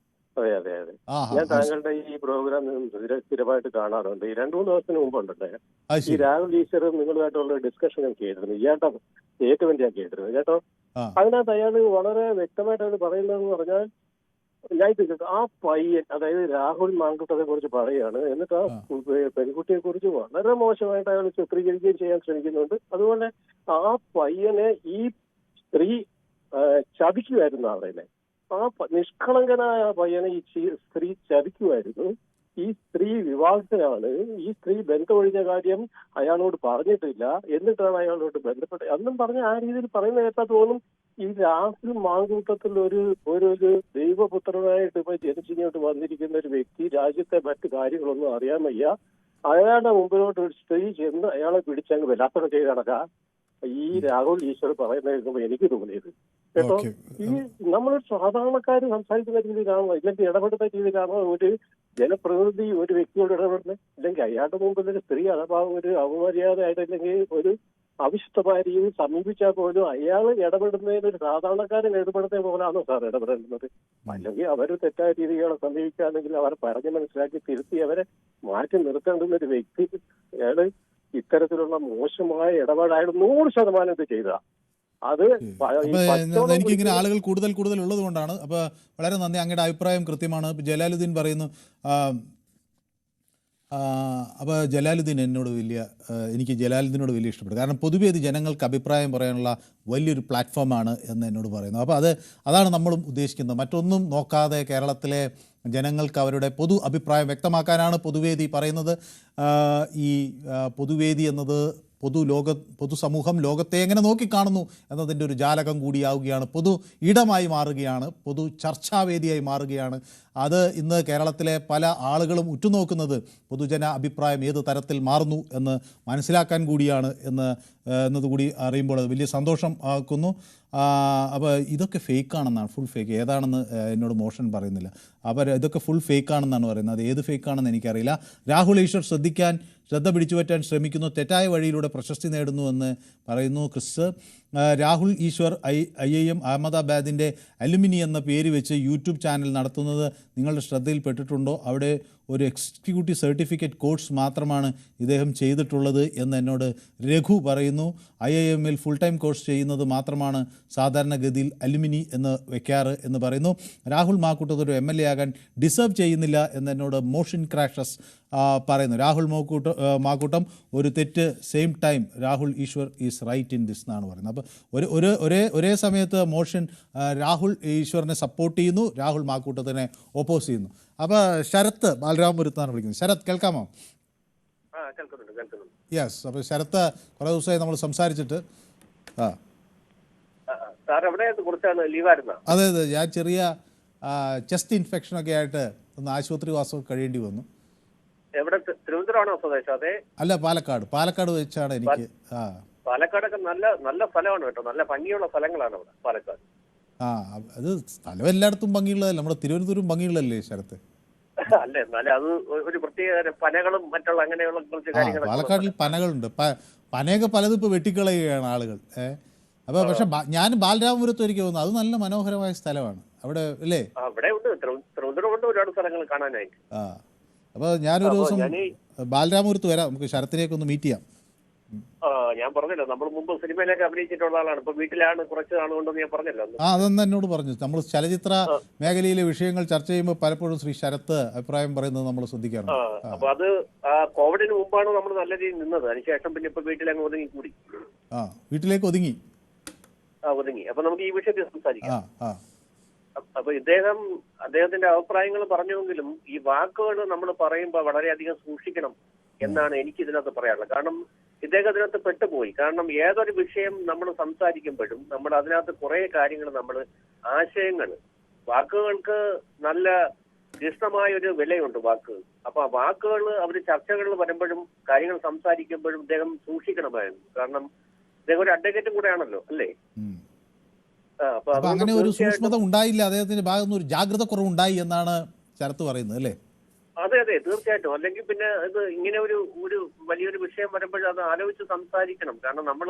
അതെ. ഞാൻ താങ്കളുടെ ഈ പ്രോഗ്രാം സ്ഥിരമായിട്ട് കാണാറുണ്ട്. ഈ 2-3 ദിവസത്തിന് മുമ്പുണ്ടല്ലേ ഈ രാഹുൽ ഈശ്വർ നിങ്ങളുമായിട്ടുള്ള ഡിസ്കഷൻ ഞാൻ കേട്ടിരുന്നു. ഇയാളുടെ സ്റ്റേറ്റ്മെന്റ് ഞാൻ കേട്ടിരുന്നു കേട്ടോ. അതിനകത്ത് അയാൾ വളരെ വ്യക്തമായിട്ട് പറയുന്നതെന്ന് പറഞ്ഞാൽ, ഞാൻ ആ പയ്യൻ, അതായത് രാഹുൽ മാങ്കുട്ടത്തെ കുറിച്ച് പറയുകയാണ്. എന്നിട്ട് ആ പെൺകുട്ടിയെ കുറിച്ച് വളരെ മോശമായിട്ട് അയാൾ ചിത്രീകരിക്കുകയും ചെയ്യാൻ ശ്രമിക്കുന്നുണ്ട്. അതുപോലെ ആ പയ്യനെ ഈ സ്ത്രീ ചതിക്കുമായിരുന്നു. അവിടെ ആ നിഷ്കളങ്കനായ പയ്യനെ ഈ സ്ത്രീ ചതിക്കുമായിരുന്നു. ഈ സ്ത്രീ വിവാഹത്തിനാണ്. ഈ സ്ത്രീ ബന്ധമൊഴിഞ്ഞ കാര്യം അയാളോട് പറഞ്ഞിട്ടില്ല. എന്നിട്ടാണ് അയാളോട് ബന്ധപ്പെട്ടത്. അന്നും പറഞ്ഞ് ആ രീതിയിൽ പറയുന്ന കേട്ടാൽ തോന്നും ഈ രാഹുൽ മാങ്കൂട്ടത്തിൽ ഒരു ദൈവപുത്രനായിട്ട് ഇപ്പൊ ജനിച്ചിങ്ങോട്ട് വന്നിരിക്കുന്ന ഒരു വ്യക്തി രാജ്യത്തെ മറ്റു കാര്യങ്ങളൊന്നും അറിയാൻ വയ്യ. അയാളുടെ മുമ്പിലോട്ട് ഒരു സ്ത്രീ ചെന്ന് അയാളെ പിടിച്ചങ്ങ് വല്ലാത്തവ ചെയ്ത് നടക്കുക. ഈ രാഹുൽ ഈശ്വർ പറയുന്നത് കേൾക്കുമ്പോൾ എനിക്ക് തോന്നിയത് കേട്ടോ, ഈ നമ്മൾ സാധാരണക്കാർ സംസാരിക്കുന്ന രീതിയിലാണോ ഇല്ലെങ്കിൽ ഇടപെടുന്ന രീതിയിലാണോ ഒരു ജനപ്രതിനിധി ഒരു വ്യക്തിയോട് ഇടപെടുന്നത്? ഇല്ലെങ്കിൽ അയാളുടെ മുമ്പിൽ ഒരു സ്ത്രീ അഥവാ ഒരു അപമര്യാദയായിട്ട് അല്ലെങ്കിൽ ഒരു അവിശുദ്ധമായ രീതിയിൽ സമീപിച്ചാൽ പോലും അയാൾ ഇടപെടുന്നതിന് ഒരു സാധാരണക്കാരൻ ഇടപെടുന്ന പോലാണോ സാർ ഇടപെടേണ്ടത്? അല്ലെങ്കിൽ അവർ തെറ്റായ രീതികളെ സമീപിക്കുകയാണെങ്കിൽ അവരെ പറഞ്ഞ് മനസ്സിലാക്കി തിരുത്തി അവരെ മാറ്റി നിർത്തേണ്ടുന്ന ഒരു വ്യക്തി അയാള് ഇത്തരത്തിലുള്ള മോശമായ ഇടപാട് അയാൾ 100% ഇത് ചെയ്ത അത് എനിക്കിങ്ങനെ ആളുകൾ കൂടുതൽ ഉള്ളത് കൊണ്ടാണ്. അപ്പോൾ വളരെ നന്ദി, അങ്ങയുടെ അഭിപ്രായം കൃത്യമാണ്. ജലാലുദ്ദീൻ പറയുന്നു, അപ്പോൾ ജലാലുദ്ദീൻ എനിക്ക് ജലാലുദ്ദീനോട് വലിയ ഇഷ്ടപ്പെട്ടു. കാരണം പൊതുവെ ഇത് ജനങ്ങൾക്ക് അഭിപ്രായം പറയാനുള്ള വലിയൊരു പ്ലാറ്റ്ഫോമാണ് എന്ന് എന്നോട് പറയുന്നു. അപ്പോൾ അതാണ് നമ്മളും ഉദ്ദേശിക്കുന്നത്. മറ്റൊന്നും നോക്കാതെ കേരളത്തിലെ ജനങ്ങൾക്ക് അവരുടെ പൊതു അഭിപ്രായം വ്യക്തമാക്കാനാണ് പൊതുവേദി പറയുന്നത്. ഈ പൊതുവേദി എന്നത് പൊതുസമൂഹം ലോകത്തെ എങ്ങനെ നോക്കിക്കാണുന്നു എന്നതിൻ്റെ ഒരു ജാലകം കൂടിയാവുകയാണ്, പൊതു ഇടമായി മാറുകയാണ്, പൊതു ചർച്ചാവേദിയായി മാറുകയാണ്. അത് ഇന്ന് കേരളത്തിലെ പല ആളുകളും ഉറ്റുനോക്കുന്നത് പൊതുജന അഭിപ്രായം ഏത് തരത്തിൽ മാറുന്നു എന്ന് മനസ്സിലാക്കാൻ കൂടിയാണ് എന്നതുകൂടി അറിയുമ്പോൾ അത് വലിയ സന്തോഷം ആക്കുന്നു. അപ്പോൾ ഇതൊക്കെ ഫേക്കാണെന്നാണ്, ഫുൾ ഫേക്ക് ഏതാണെന്ന് എന്നോട് മോഷൻ പറയുന്നില്ല. ഇതൊക്കെ ഫുൾ ഫേക്കാണെന്നാണ് പറയുന്നത്. അത് ഏത് ഫേക്കാണെന്ന് എനിക്കറിയില്ല. രാഹുൽ ഈശ്വർ ശ്രദ്ധ പിടിച്ചുപറ്റാൻ ശ്രമിക്കുന്നു, തെറ്റായ വഴിയിലൂടെ പ്രശസ്തി നേടുന്നുവെന്ന് പറയുന്നു ക്രിസ്. രാഹുൽ ഈശ്വർ IIM അഹമ്മദാബാദിൻ്റെ അലുമിനി എന്ന പേര് വെച്ച് യൂട്യൂബ് ചാനൽ നടത്തുന്നത് നിങ്ങളുടെ ശ്രദ്ധയിൽപ്പെട്ടിട്ടുണ്ടോ? അവിടെ ഒരു എക്സിക്യൂട്ടീവ് സർട്ടിഫിക്കറ്റ് കോഴ്സ് മാത്രമാണ് ഇദ്ദേഹം ചെയ്തിട്ടുള്ളത് എന്ന് എന്നോട് രഘു പറയുന്നു. IIM-ൽ ഫുൾ ടൈം കോഴ്സ് ചെയ്യുന്നത് മാത്രമാണ് സാധാരണഗതിയിൽ അലുമിനി എന്ന് വെക്കാറ് എന്ന് പറയുന്നു. രാഹുൽ മാക്കൂട്ടത്ത് ഒരു MLA ആകാൻ ഡിസേർവ് ചെയ്യുന്നില്ല എന്ന് എന്നോട് മോഷൻ ക്രാഷസ് പറയുന്നു. രാഹുൽ മാക്കൂട്ടം ഒരു തെറ്റ്, same time Rahul Easwar is right in this എന്നാണ് പറയുന്നത്. അപ്പോൾ ഒരേ സമയത്ത് മോഷൻ രാഹുൽ ഈശ്വറിനെ സപ്പോർട്ട് ചെയ്യുന്നു, രാഹുൽ മാക്കൂട്ടത്തിനെ ഓപ്പോസ് ചെയ്യുന്നു. അപ്പോൾ ശരത്ത് ബാലരാമപുരത്താണ് വിളിക്കുന്നത്. ശരത് കേൾക്കാമോ? യെസ്. അപ്പോൾ ശരത്ത് കുറേ ദിവസമായി നമ്മൾ സംസാരിച്ചിട്ട്. അതെ, ഞാൻ ചെറിയ ചെസ്റ്റ് ഇൻഫെക്ഷനൊക്കെ ആയിട്ട് ഒന്ന് ആശുപത്രി വാസം കഴിയേണ്ടി വന്നു. അല്ല, പാലക്കാട് വെച്ചാണ് എനിക്ക്. പാലക്കാടൊക്കെ നല്ല സ്ഥലമാണ് കേട്ടോ, നല്ല ഭംഗിയുള്ള സ്ഥലങ്ങളാണ് അവിടെ പാലക്കാട്. അത് സ്ഥലം എല്ലായിടത്തും ഭംഗിയുള്ളതല്ല, നമ്മുടെ തിരുവനന്തപുരം ഭംഗിയുള്ളതല്ലേ ശരത്ത്? അല്ലേ, എന്നാലും അത് ഒരു പ്രത്യേക പനകളും മറ്റുള്ള അങ്ങനെയുള്ള കുറച്ച് കാര്യങ്ങൾ. പാലക്കാടിൽ പനകളുണ്ട്, പനയൊക്കെ പലതും ഇപ്പോൾ വെട്ടിക്കളയുകയാണ് ആളുകൾ. അപ്പോൾ പക്ഷെ ഞാൻ ബാലരാമപുരത്ത് ഒരിക്കൽ വന്നു, അത് നല്ല മനോഹരമായ സ്ഥലമാണ് അവിടെ അല്ലേ? അവിടെ ഉണ്ട്, തിരുവനന്തപുരം കൊണ്ട് ഒരുപാട് സ്ഥലങ്ങൾ കാണാനായിട്ട്. അപ്പോൾ ഞാനൊരു ദിവസം ബാലരാമപുരത്ത് വരാം, നമുക്ക് ശരത്തിനെയൊക്കെ ഒന്ന് മീറ്റ് ചെയ്യാം. ഞാൻ പറഞ്ഞല്ലോ, നമ്മൾ മുമ്പ് സിനിമയിലൊക്കെ അഭിനയിച്ചിട്ടുള്ള ആളാണ്, ഇപ്പൊ വീട്ടിലാണ് കുറച്ച് നാളുകൊണ്ടെന്ന് ഞാൻ പറഞ്ഞല്ലോ. അതെന്ന് എന്നോട് പറഞ്ഞു. നമ്മൾ ചലച്ചിത്ര മേഖലയിലെ വിഷയങ്ങൾ ചർച്ച ചെയ്യുമ്പോൾ പലപ്പോഴും ശ്രീ ശരത്ത് അഭിപ്രായം പറയുന്നത് നമ്മൾ ശ്രദ്ധിക്കാറുണ്ട്. അപ്പൊ അത് കോവിഡിന് മുമ്പാണ് നമ്മൾ നല്ല രീതിയിൽ നിന്നത്, അതിനുശേഷം പിന്നെ ഇപ്പൊ വീട്ടിലങ്ങ് ഒതുങ്ങി കൂടി. വീട്ടിലേക്ക് ഒതുങ്ങി. അപ്പൊ നമുക്ക് ഈ വിഷയത്തിൽ സംസാരിക്കാം. അപ്പൊ അദ്ദേഹത്തിന്റെ അഭിപ്രായങ്ങൾ പറഞ്ഞെങ്കിലും ഈ വാക്കുകൾ നമ്മൾ പറയുമ്പോൾ വളരെയധികം സൂക്ഷിക്കണം എന്നാണ് എനിക്ക് ഇതിനകത്ത് പറയാനുള്ളത്. കാരണം ഇദ്ദേഹം അതിനകത്ത് പെട്ടുപോയി. കാരണം ഏതൊരു വിഷയം നമ്മൾ സംസാരിക്കുമ്പോഴും നമ്മൾ അതിനകത്ത് കുറെ കാര്യങ്ങൾ, ആശയങ്ങൾ, വാക്കുകൾക്ക് നല്ല തീഷ്ണമായ ഒരു വിലയുണ്ട് വാക്കുകൾ. അപ്പൊ ആ വാക്കുകൾ അവർ ചർച്ചകളിൽ വരുമ്പോഴും കാര്യങ്ങൾ സംസാരിക്കുമ്പോഴും ഇദ്ദേഹം സൂക്ഷിക്കണമായിരുന്നു. കാരണം ഇദ്ദേഹം ഒരു അഡ്വക്കേറ്റും കൂടെയാണല്ലോ, അല്ലേ? അപ്പൊ അങ്ങനെ ഒരു സൂക്ഷ്മത ഉണ്ടായില്ല, അദ്ദേഹത്തിന്റെ ഭാഗത്ത് ഒരു ജാഗ്രത കുറവുണ്ടായി എന്നാണ് ശരത്ത് പറയുന്നത്, അല്ലേ? അതെ, തീർച്ചയായിട്ടും. അല്ലെങ്കിൽ പിന്നെ ഇത് ഇങ്ങനെ ഒരു വലിയൊരു വിഷയം വരുമ്പോഴും അത് ആലോചിച്ച് സംസാരിക്കണം. കാരണം നമ്മൾ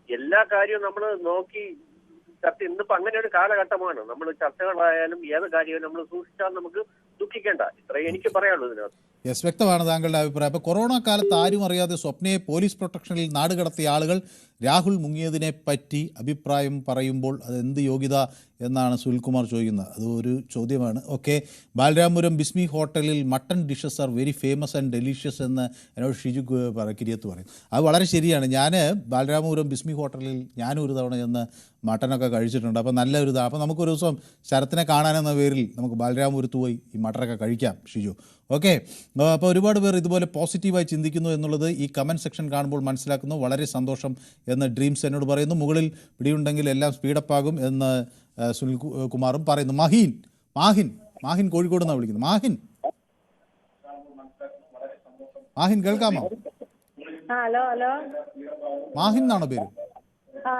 എല്ലാ കാര്യവും നമ്മൾ നോക്കി ചർച്ച, ഇന്നിപ്പോ അങ്ങനെ ഒരു കാലഘട്ടമാണ്. നമ്മൾ ചർച്ചകളായാലും ഏത് കാര്യവും നമ്മൾ സൂക്ഷിച്ചാൽ നമുക്ക് ദുഃഖിക്കേണ്ട. ഇത്രയും എനിക്ക് പറയാനുള്ളൂ ഇതിനകത്ത്. യെസ്, വ്യക്തമാണ് താങ്കളുടെ അഭിപ്രായം. അപ്പോൾ കൊറോണ കാലത്ത് ആരും അറിയാതെ സ്വപ്നയെ പോലീസ് പ്രൊട്ടക്ഷനിൽ നാടുകടത്തിയ ആളുകൾ രാഹുൽ മുങ്ങിയതിനെ പറ്റി അഭിപ്രായം പറയുമ്പോൾ അതെന്ത് യോഗ്യത എന്നാണ് സുനിൽകുമാർ ചോദിക്കുന്നത്. അത് ഒരു ചോദ്യമാണ്. ഓക്കെ, ബാലരാമപുരം ബിസ്മി ഹോട്ടലിൽ mutton dishes are very famous and delicious എന്ന് എന്നോട് ഷിജു കിരിയത്ത് പറയും. അത് വളരെ ശരിയാണ്. ഞാൻ ബാലരാമപുരം ബിസ്മി ഹോട്ടലിൽ ഞാനും ഒരു തവണ ചെന്ന് മട്ടനൊക്കെ കഴിച്ചിട്ടുണ്ട്. അപ്പോൾ നല്ലൊരു അപ്പോൾ നമുക്കൊരു ദിവസം ശരത്തിനെ കാണാനെന്ന പേരിൽ നമുക്ക് ബാലരാമപുരത്ത് പോയി ഈ മട്ടനൊക്കെ കഴിക്കാം ഷിജു. ഓക്കെ, അപ്പോൾ ഒരുപാട് പേർ ഇതുപോലെ പോസിറ്റീവായി ചിന്തിക്കുന്നു എന്നുള്ളത് ഈ കമൻറ്റ് സെക്ഷൻ കാണുമ്പോൾ മനസ്സിലാക്കുന്നു. വളരെ സന്തോഷം എന്ന് ഡ്രീംസ് എന്നോട് പറയുന്നു. മുകളിൽ പിടിയുണ്ടെങ്കിൽ എല്ലാം സ്പീഡപ്പ് ആകും എന്ന് സുനിൽ കുമാറും പറയുന്നു. മാഹിൻ കോഴിക്കോട് നിന്നാണ് വിളിക്കുന്നത്. മാഹിൻ കേൾക്കാമോ? ഹലോ ഹലോ, മാഹിൻ എന്നാണോ പേര്?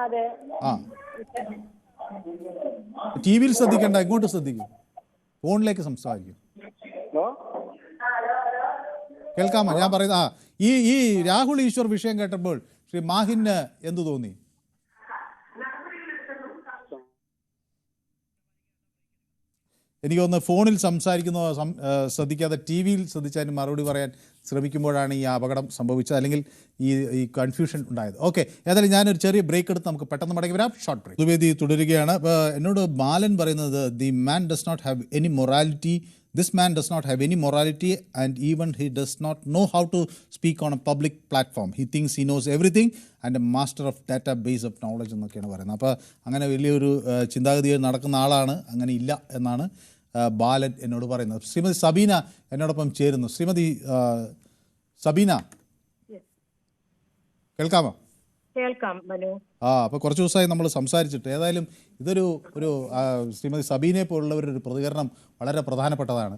അതെ. ആ, ടി വിയിൽ ശ്രദ്ധിക്കേണ്ട, ഇങ്ങോട്ട് ശ്രദ്ധിക്കും, ഫോണിലേക്ക് സംസാരിക്കും. കേൾക്കാമോ ഞാൻ പറയുന്നത്? ഈ രാഹുൽ ഈശ്വർ വിഷയം കേട്ടപ്പോൾ ശ്രീ മാഹിന് എന്തു തോന്നി? എനിക്ക് തോന്നുന്നു ഫോണിൽ സംസാരിക്കുന്നതോ ശ്രദ്ധിക്കാതെ ടി വിയിൽ ശ്രദ്ധിച്ചതിന് മറുപടി പറയാൻ ശ്രമിക്കുമ്പോഴാണ് ഈ അപകടം സംഭവിച്ചത്, അല്ലെങ്കിൽ ഈ കൺഫ്യൂഷൻ ഉണ്ടായത്. ഓക്കെ, ഏതായാലും ഞാനൊരു ചെറിയ ബ്രേക്ക് എടുത്ത് നമുക്ക് പെട്ടെന്ന് മടങ്ങി വരാം. Short break. ദുവേദി തുടരുകയാണ്. അപ്പോൾ എന്നോട് ബാലൻ പറയുന്നത്, the man does not have any morality. This man does not have any morality, and even he does not know how to speak on a public platform. He thinks he knows everything and a master of database of knowledge എന്നൊക്കെയാണ് പറയുന്നത്. അപ്പോൾ അങ്ങനെ വലിയൊരു ചിന്താഗതി നടക്കുന്ന ആളാണ്, അങ്ങനെ ഇല്ല എന്നാണ് ബാലൻ എന്നോട് പറയുന്നത്. ശ്രീമതി സബീന എന്നോടൊപ്പം ചേരുന്നു. ശ്രീമതി സബീന കേൾക്കാമോ? കേൾക്കാം മനു. അപ്പോൾ കുറച്ച് ദിവസമായി നമ്മൾ സംസാരിച്ചിട്ട്, ഏതായാലും ഇതൊരു ശ്രീമതി സബീനെ പോലുള്ളവരുടെ പ്രതികരണം വളരെ പ്രധാനപ്പെട്ടതാണ്.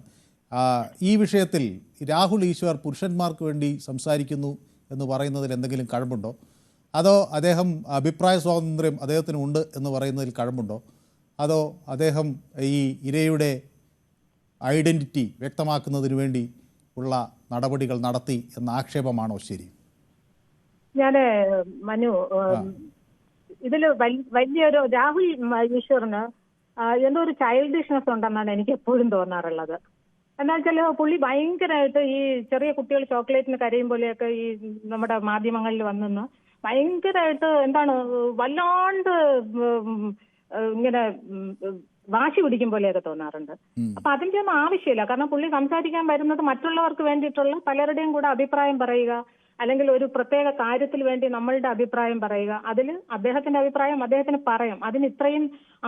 ഈ വിഷയത്തിൽ രാഹുൽ ഈശ്വർ പുരുഷന്മാർക്ക് വേണ്ടി സംസാരിക്കുന്നു എന്ന് പറയുന്നതിൽ എന്തെങ്കിലും കഴമ്പുണ്ടോ? അതോ അദ്ദേഹം അഭിപ്രായ സ്വാതന്ത്ര്യം അദ്ദേഹത്തിന് ഉണ്ട് എന്ന് പറയുന്നതിൽ കഴമ്പുണ്ടോ? അതോ അദ്ദേഹം ഈ ഇരയുടെ ഐഡൻറ്റിറ്റി വ്യക്തമാക്കുന്നതിന് വേണ്ടി ഉള്ള നടപടികൾ നടത്തി എന്ന ആക്ഷേപമാണോ ശരി? ഞാന് മനു, ഇതില് വലിയൊരു രാഹുൽ ഈശ്വറിന് എന്തോ ഒരു ചൈൽഡിഷ്നെസ് ഉണ്ടെന്നാണ് എനിക്ക് എപ്പോഴും തോന്നാറുള്ളത്. എന്താ വെച്ചാൽ പുള്ളി ഭയങ്കരമായിട്ട് ഈ ചെറിയ കുട്ടികൾ ചോക്ലേറ്റിന് കരയും പോലെയൊക്കെ ഈ നമ്മുടെ മാധ്യമങ്ങളിൽ വന്നെന്ന് ഭയങ്കരമായിട്ട് എന്താണ് വല്ലാണ്ട് ഇങ്ങനെ വാശി പിടിക്കും പോലെയൊക്കെ തോന്നാറുണ്ട്. അപ്പൊ അതിന്റെ ഒന്നും ആവശ്യമില്ല. കാരണം പുള്ളി സംസാരിക്കാൻ വരുന്നത് മറ്റുള്ളവർക്ക് വേണ്ടിയിട്ടുള്ള പലരുടെയും കൂടെ അഭിപ്രായം പറയുക, അല്ലെങ്കിൽ ഒരു പ്രത്യേക കാര്യത്തിൽ വേണ്ടി നമ്മളുടെ അഭിപ്രായം പറയുക. അതിൽ അദ്ദേഹത്തിന്റെ അഭിപ്രായം അദ്ദേഹത്തിന് പറയാം. അതിന് ഇത്രയും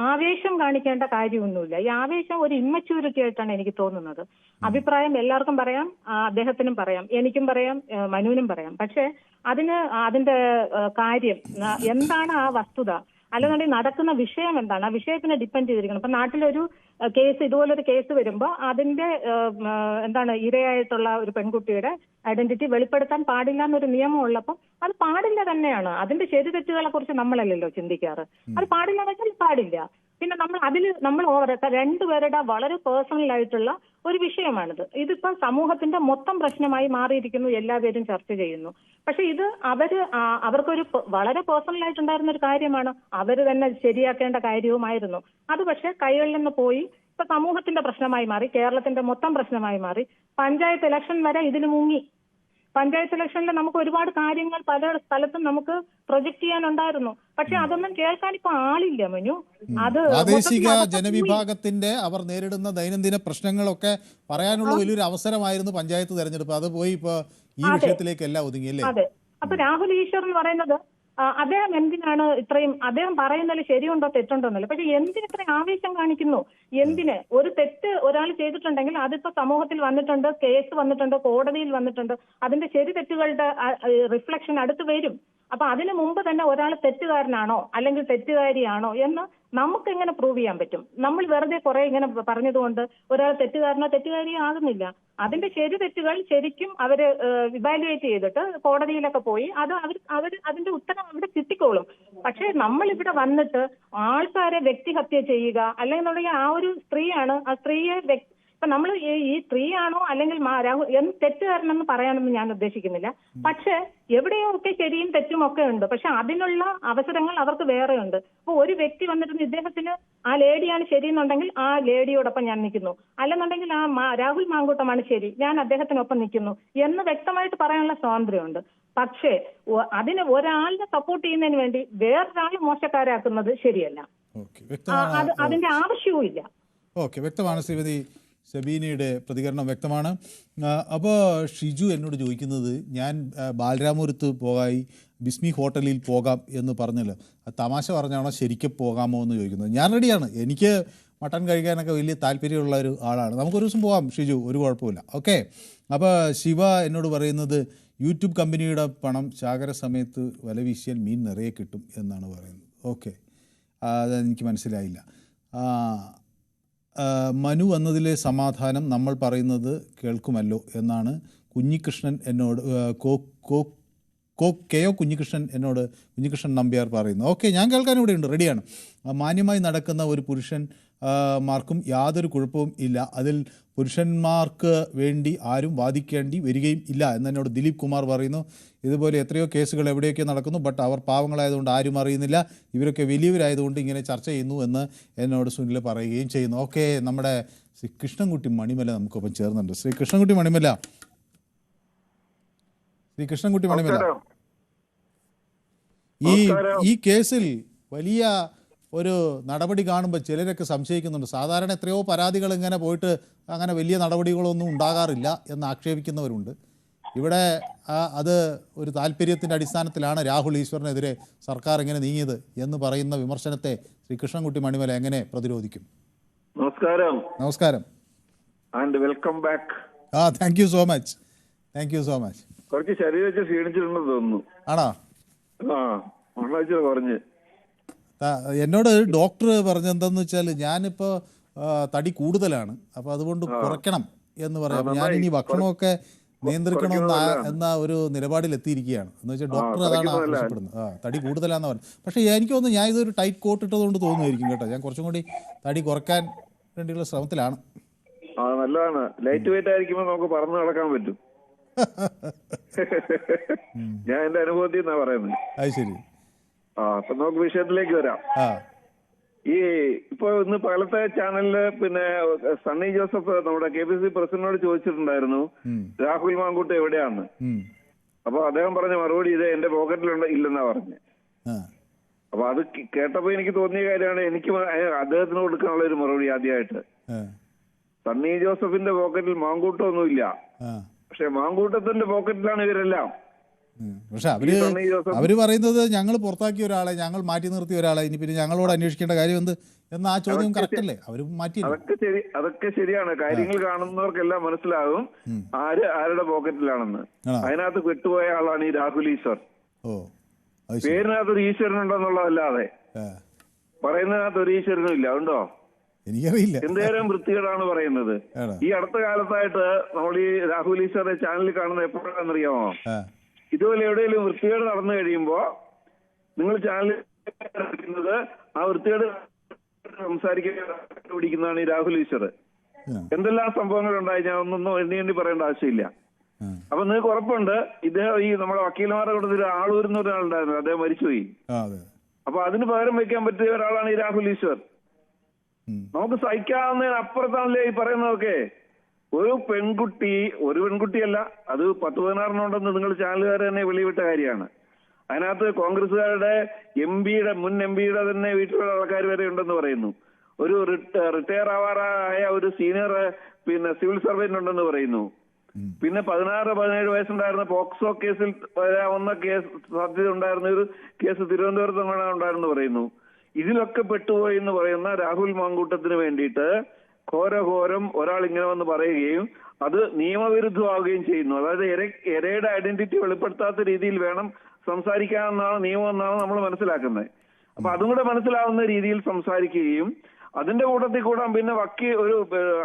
ആവേശം കാണിക്കേണ്ട കാര്യമൊന്നുമില്ല. ഈ ആവേശം ഒരു ഇമ്മച്യൂരിറ്റി ആയിട്ടാണ് എനിക്ക് തോന്നുന്നത്. അഭിപ്രായം എല്ലാവർക്കും പറയാം, അദ്ദേഹത്തിനും പറയാം, എനിക്കും പറയാം, മനുവിനും പറയാം. പക്ഷെ അതിന്റെ കാര്യം എന്താണ്, ആ വസ്തുത അല്ലെന്നുണ്ടെങ്കിൽ നടക്കുന്ന വിഷയം എന്താണ്, ആ വിഷയത്തിനെ ഡിപ്പെൻഡ് ചെയ്തിരിക്കണം. ഇപ്പൊ നാട്ടിലൊരു കേസ്, ഇതുപോലൊരു കേസ് വരുമ്പോൾ അതിന്റെ ഇരയായിട്ടുള്ള ഒരു പെൺകുട്ടിയുടെ ഐഡന്റിറ്റി വെളിപ്പെടുത്താൻ പാടില്ല എന്നൊരു നിയമം ഉള്ളപ്പോൾ അത് പാടില്ല തന്നെയാണ്. അതിന്റെ ശരി തെറ്റുകളെ കുറിച്ച് നമ്മളല്ലല്ലോ ചിന്തിക്കാറ്. അത് പാടില്ല വെച്ചാൽ പാടില്ല. പിന്നെ നമ്മൾ രണ്ടുപേരുടെ വളരെ പേഴ്സണൽ ആയിട്ടുള്ള ഒരു വിഷയമാണിത്. ഇതിപ്പോ സമൂഹത്തിന്റെ മൊത്തം പ്രശ്നമായി മാറിയിരിക്കുന്നു, എല്ലാവരും ചർച്ച ചെയ്യുന്നു. പക്ഷെ ഇത് അവർക്കൊരു വളരെ പേഴ്സണൽ ആയിട്ടുണ്ടായിരുന്ന ഒരു കാര്യമാണ്, അവര് തന്നെ ശരിയാക്കേണ്ട കാര്യവുമായിരുന്നു. അത് പക്ഷെ കൈകളിൽ നിന്ന് പോയി ഇപ്പൊ സമൂഹത്തിന്റെ പ്രശ്നമായി മാറി, കേരളത്തിന്റെ മൊത്തം പ്രശ്നമായി മാറി. പഞ്ചായത്ത് ഇലക്ഷൻ വരെ ഇതിൽ മുങ്ങി. പഞ്ചായത്ത് ഇലക്ഷനിൽ നമുക്ക് ഒരുപാട് കാര്യങ്ങൾ പല സ്ഥലത്തും നമുക്ക് പ്രൊജക്ട് ചെയ്യാനുണ്ടായിരുന്നു. പക്ഷെ അതൊന്നും കേൾക്കാൻ ഇപ്പൊ ആളില്ല മനു. അത് പ്രാദേശിക ജനവിഭാഗത്തിന്റെ അവർ നേരിടുന്ന ദൈനംദിന പ്രശ്നങ്ങളൊക്കെ പറയാനുള്ള വലിയൊരു അവസരമായിരുന്നു പഞ്ചായത്ത് തെരഞ്ഞെടുപ്പ്. അത് പോയി ഇപ്പൊ ഈ വിഷയത്തിലേക്കല്ല ഒതുങ്ങിയല്ലേ? അതെ. അപ്പൊ രാഹുൽ ഈശ്വർ എന്ന് പറയുന്നത് അദ്ദേഹം എന്തിനാണ് ഇത്രയും, അദ്ദേഹം പറയുന്നതിൽ ശരിയുണ്ടോ തെറ്റുണ്ടോ എന്നല്ല, പക്ഷെ എന്തിന് ഇത്രയും ആവേശം കാണിക്കുന്നു? എന്തിന്? ഒരു തെറ്റ് ഒരാൾ ചെയ്തിട്ടുണ്ടെങ്കിൽ അതിപ്പോ സമൂഹത്തിൽ വന്നിട്ടുണ്ട്, കേസ് വന്നിട്ടുണ്ട്, കോടതിയിൽ വന്നിട്ടുണ്ട്, അതിന്റെ ശരി തെറ്റുകളുടെ റിഫ്ലക്ഷൻ അടുത്ത് വരും. അപ്പൊ അതിനു മുമ്പ് തന്നെ ഒരാൾ തെറ്റുകാരനാണോ അല്ലെങ്കിൽ തെറ്റുകാരിയാണോ എന്ന് നമുക്ക് എങ്ങനെ പ്രൂവ് ചെയ്യാൻ പറ്റും? നമ്മൾ വെറുതെ കുറെ ഇങ്ങനെ പറഞ്ഞതുകൊണ്ട് ഒരാൾ തെറ്റുകാരനോ തെറ്റുകാരിയോ ആകുന്നില്ല. അതിന്റെ ശരി തെറ്റുകൾ ശരിക്കും അവര് ഇവാലുവേറ്റ് ചെയ്തിട്ട് കോടതിയിലൊക്കെ പോയി അവർ അതിന്റെ ഉത്തരം അവിടെ കിട്ടിക്കോളും. പക്ഷെ നമ്മളിവിടെ വന്നിട്ട് ആൾക്കാരെ വ്യക്തിഹത്യ ചെയ്യുക, അല്ലെങ്കിൽ ആ ഒരു സ്ത്രീയാണ്, ആ സ്ത്രീയെ ഇപ്പൊ നമ്മൾ ഈ സ്ത്രീയാണോ അല്ലെങ്കിൽ തെറ്റുകാരനെന്ന് പറയാനൊന്നും ഞാൻ ഉദ്ദേശിക്കുന്നില്ല. പക്ഷെ എവിടെയോ ഒക്കെ ശരിയും തെറ്റും ഒക്കെ ഉണ്ട്. പക്ഷെ അതിനുള്ള അവസരങ്ങൾ അവർക്ക് വേറെ ഉണ്ട്. അപ്പൊ ഒരു വ്യക്തി വന്നിട്ട് ഇദ്ദേഹത്തിന് ആ ലേഡിയാണ് ശരിയെന്നുണ്ടെങ്കിൽ ആ ലേഡിയോടൊപ്പം ഞാൻ നിൽക്കുന്നു, അല്ലെന്നുണ്ടെങ്കിൽ രാഹുൽ മാങ്കൂട്ടമാണ് ശരി, ഞാൻ അദ്ദേഹത്തിനൊപ്പം നിൽക്കുന്നു എന്ന് വ്യക്തമായിട്ട് പറയാനുള്ള സ്വാതന്ത്ര്യമുണ്ട്. പക്ഷേ അതിന് ഒരാളിനെ സപ്പോർട്ട് ചെയ്യുന്നതിന് വേണ്ടി വേറൊരാളെ മോശക്കാരാക്കുന്നത് ശരിയല്ല. അതിന്റെ ആവശ്യവും ഇല്ല. ഓക്കെ, വ്യക്തമാണ്. ശ്രീമതി സബീനയുടെ പ്രതികരണം വ്യക്തമാണ്. അപ്പോൾ ഷിജു എന്നോട് ചോദിക്കുന്നത്, ഞാൻ ബാലരാമപുരത്ത് പോകായി ബിസ്മി ഹോട്ടലിൽ പോകാം എന്ന് പറഞ്ഞല്ലോ, തമാശ പറഞ്ഞാണോ ശരിക്കും പോകാമോ എന്ന് ചോദിക്കുന്നത്. ഞാൻ റെഡിയാണ്. എനിക്ക് മട്ടൺ കഴിക്കാനൊക്കെ വലിയ താല്പര്യമുള്ള ഒരു ആളാണ്. നമുക്കൊരു ദിവസം പോകാം ഷിജു, ഒരു കുഴപ്പമില്ല. ഓക്കെ. അപ്പോൾ ശിവ എന്നോട് പറയുന്നത് യൂട്യൂബ് കമ്പനിയുടെ പണം ചാകര സമയത്ത് വല വീശിയാൽ മീൻ നിറയെ കിട്ടും എന്നാണ് പറയുന്നത്. ഓക്കെ, അതെനിക്ക് മനസ്സിലായില്ല. മനു വന്നതിലെ സമാധാനം നമ്മൾ പറയുന്നത് കേൾക്കുമല്ലോ എന്നാണ് കുഞ്ഞികൃഷ്ണൻ എന്നോട് കുഞ്ഞികൃഷ്ണൻ നമ്പ്യാർ പറയുന്നു. ഓക്കെ, ഞാൻ കേൾക്കാൻ ഇവിടെ ഉണ്ട്, റെഡിയാണ്. മാന്യമായി നടക്കുന്ന ഒരു പുരുഷൻ മാർക്കും യാതൊരു കുഴപ്പവും ഇല്ല. അതിൽ പുരുഷന്മാർക്ക് വേണ്ടി ആരും വാദിക്കേണ്ടി വരികയും ഇല്ല എന്നോട് ദിലീപ് കുമാർ പറയുന്നു. ഇതുപോലെ എത്രയോ കേസുകൾ എവിടെയൊക്കെ നടക്കുന്നു, ബട്ട് അവർ പാവങ്ങളായതുകൊണ്ട് ആരും അറിയുന്നില്ല. ഇവരൊക്കെ വലിയവരായതുകൊണ്ട് ഇങ്ങനെ ചർച്ച ചെയ്യുന്നു എന്ന് എന്നോട് സുനിൽ പറയുകയും ചെയ്യുന്നു. ഓക്കെ, നമ്മുടെ ശ്രീ കൃഷ്ണൻകുട്ടി മണിമല നമുക്കൊപ്പം ചേർന്നുണ്ട്. ശ്രീ കൃഷ്ണൻകുട്ടി മണിമല, ഈ കേസിൽ വലിയ ഒരു നടപടി കാണുമ്പോൾ ചിലരൊക്കെ സംശയിക്കുന്നുണ്ട്. സാധാരണ എത്രയോ പരാതികൾ ഇങ്ങനെ പോയിട്ട് അങ്ങനെ വലിയ നടപടികളൊന്നും ഉണ്ടാകാറില്ല എന്ന് ആക്ഷേപിക്കുന്നവരുണ്ട്. ഇവിടെ അത് ഒരു താല്പര്യത്തിൻ്റെ അടിസ്ഥാനത്തിലാണ് രാഹുൽ ഈശ്വറിനെതിരെ സർക്കാർ ഇങ്ങനെ നീങ്ങിയത് എന്ന് പറയുന്ന വിമർശനത്തെ ശ്രീ കൃഷ്ണൻകുട്ടി മണിമല എങ്ങനെ പ്രതിരോധിക്കും? നമസ്കാരം and welcome back. Thank you so much. കുറച്ച് ശരീരം വെച്ച് ക്ഷീണിച്ചിട്ടുണ്ടെന്ന് തോന്നുന്നു. ആണോ? കുറഞ്ഞ് എന്നോട് ഡോക്ടർ പറഞ്ഞെന്താന്ന് വെച്ചാൽ ഞാനിപ്പോൾ തടി കൂടുതലാണ്, അപ്പോൾ അതുകൊണ്ട് കുറയ്ക്കണം എന്ന് പറയാം. ഞാനിനി ഭക്ഷണമൊക്കെ നിയന്ത്രിക്കണമെന്ന് എന്ന ഒരു നിലപാടിൽ എത്തിയിരിക്കുകയാണ്. എന്ന് വെച്ചാൽ ഡോക്ടർ അതാണ് ആവശ്യപ്പെടുന്നത്. തടി കൂടുതലാന്ന് പറഞ്ഞു. പക്ഷേ എനിക്ക് തോന്നുന്നു ഞാൻ ഇതൊരു ടൈറ്റ് കോട്ട് ഇട്ടതുകൊണ്ട് തോന്നുമായിരിക്കും കേട്ടോ. ഞാൻ കുറച്ചും കൂടി തടി കുറയ്ക്കാൻ വേണ്ടിയുള്ള ശ്രമത്തിലാണ്. നല്ലതാണ്. ലൈറ്റ് വെയിറ്റ് ആയിരിക്കുമ്പോൾ നമുക്ക് പറന്ന് നടക്കാൻ പറ്റും. ഞാൻ എന്റെ അനുഭവത്തിൽ നിന്നാ പറയുന്നത്. അത് ശരി. അപ്പൊ നമുക്ക് വിഷയത്തിലേക്ക് വരാം. ഈ ഇപ്പൊ ഇന്ന് പകലത്തെ ചാനലില് പിന്നെ സണ്ണി ജോസഫ് നമ്മുടെ KPCC പ്രസിഡന്റിനോട് ചോദിച്ചിട്ടുണ്ടായിരുന്നു രാഹുൽ മാങ്കൂട്ട് എവിടെയാണ്. അപ്പൊ അദ്ദേഹം പറഞ്ഞ മറുപടി ഇത് എന്റെ പോക്കറ്റിലുണ്ട് ഇല്ലെന്നാ പറഞ്ഞ്. അപ്പൊ അത് കേട്ടപ്പോ എനിക്ക് തോന്നിയ കാര്യമാണ് എനിക്ക് അദ്ദേഹത്തിന് കൊടുക്കാനുള്ള ഒരു മറുപടി. ആദ്യമായിട്ട് സണ്ണി ജോസഫിന്റെ പോക്കറ്റിൽ മാങ്കൂട്ടമൊന്നുമില്ല, പക്ഷെ മാങ്കൂട്ടത്തിന്റെ പോക്കറ്റിലാണ് ഇവരെല്ലാം. പക്ഷെ അവര് പറയുന്നത് ഞങ്ങൾ പുറത്താക്കിയ ഒരാളെ, ഞങ്ങൾ മാറ്റി നിർത്തിയ ഒരാളെ, ഇനി പിന്നെ ഞങ്ങളോട് അന്വേഷിക്കേണ്ട കാര്യം എന്ത് എന്ന ആ ചോദ്യം കറക്റ്റ് അല്ലേ? അവര് മാറ്റി. അതൊക്കെ ശരിയാണ്. കാര്യങ്ങൾ കാണുന്നവർക്കെല്ലാം മനസ്സിലാകും ആരുടെ പോക്കറ്റിലാണെന്ന്. അതിനകത്ത് പെട്ടുപോയ ആളാണ് ഈ രാഹുൽ ഈശ്വർ. പേരിനകത്തൊരു ഈശ്വരനുണ്ടെന്നുള്ളതല്ലാതെ പറയുന്നതിനകത്ത് ഒരു ഈശ്വരനും ഇല്ല. ഉണ്ടോ? എനിക്കറിയില്ല. എന്തേരം വൃത്തികേടാണ് പറയുന്നത്. ഈ അടുത്ത കാലത്തായിട്ട് നമ്മൾ ഈ രാഹുൽ ഈശ്വറിന്റെ ചാനലിൽ കാണുന്നത് എപ്പോഴാണെന്നറിയാമോ? ഇതുപോലെ എവിടെയെങ്കിലും വൃത്തികേട് നടന്നു കഴിയുമ്പോ നിങ്ങൾ ചാനലിൽ ആ വൃത്തികേട് സംസാരിക്കാൻ ഈ രാഹുൽ ഈശ്വർ. എന്തെല്ലാം സംഭവങ്ങൾ ഉണ്ടായി ഞാൻ ഒന്നൊന്നും എണ്ണി പറയേണ്ട ആവശ്യമില്ല. അപ്പൊ നിങ്ങൾക്ക് ഉറപ്പുണ്ട് ഇദ്ദേഹം ഈ നമ്മുടെ വക്കീലന്മാരുടെ കൂട്ടത്തിൽ ആളൂരുന്ന ഒരാളുണ്ടായിരുന്നു, അദ്ദേഹം മരിച്ചുപോയി. അപ്പൊ അതിന് പകരം വെക്കാൻ പറ്റിയ ഒരാളാണ് ഈ രാഹുൽ ഈശ്വർ. നമുക്ക് സഹിക്കാവുന്നതിന് അപ്പുറത്താണല്ലേ ഈ പറയുന്നതൊക്കെ. ഒരു പെൺകുട്ടിയല്ല, അത് 10-16 നിങ്ങൾ ചാനലുകാർ തന്നെ വെളിവിട്ട കാര്യമാണ്. അതിനകത്ത് കോൺഗ്രസുകാരുടെ മുൻ എം പിയുടെ തന്നെ വീട്ടിലുള്ള ആൾക്കാർ വരെ ഉണ്ടെന്ന് പറയുന്നു. ഒരു റിട്ടയർ ആവാറായ ഒരു സീനിയർ പിന്നെ സിവിൽ സർവന്റ് ഉണ്ടെന്ന് പറയുന്നു. പിന്നെ 16-17 വയസ്സുണ്ടായിരുന്ന പോക്സോ കേസിൽ വരാവുന്ന സാധ്യത ഉണ്ടായിരുന്ന ഒരു കേസ് തിരുവനന്തപുരത്ത് ഉണ്ടായിരുന്നു പറയുന്നു. ഇതിലൊക്കെ പെട്ടുപോയി എന്ന് പറയുന്ന രാഹുൽ മാങ്കൂട്ടത്തിന് വേണ്ടിയിട്ട് ഘോരഘോരം ഒരാൾ ഇങ്ങനെ വന്ന് പറയുകയും അത് നിയമവിരുദ്ധമാവുകയും ചെയ്യുന്നു. അതായത് ഇരയുടെ ഐഡന്റിറ്റി വെളിപ്പെടുത്താത്ത രീതിയിൽ വേണം സംസാരിക്കാമെന്നാണ് നിയമം എന്നാണ് നമ്മൾ മനസ്സിലാക്കുന്നത്. അപ്പൊ അതും കൂടെ മനസ്സിലാവുന്ന രീതിയിൽ സംസാരിക്കുകയും അതിന്റെ കൂട്ടത്തിൽ കൂടാൻ പിന്നെ ഒരു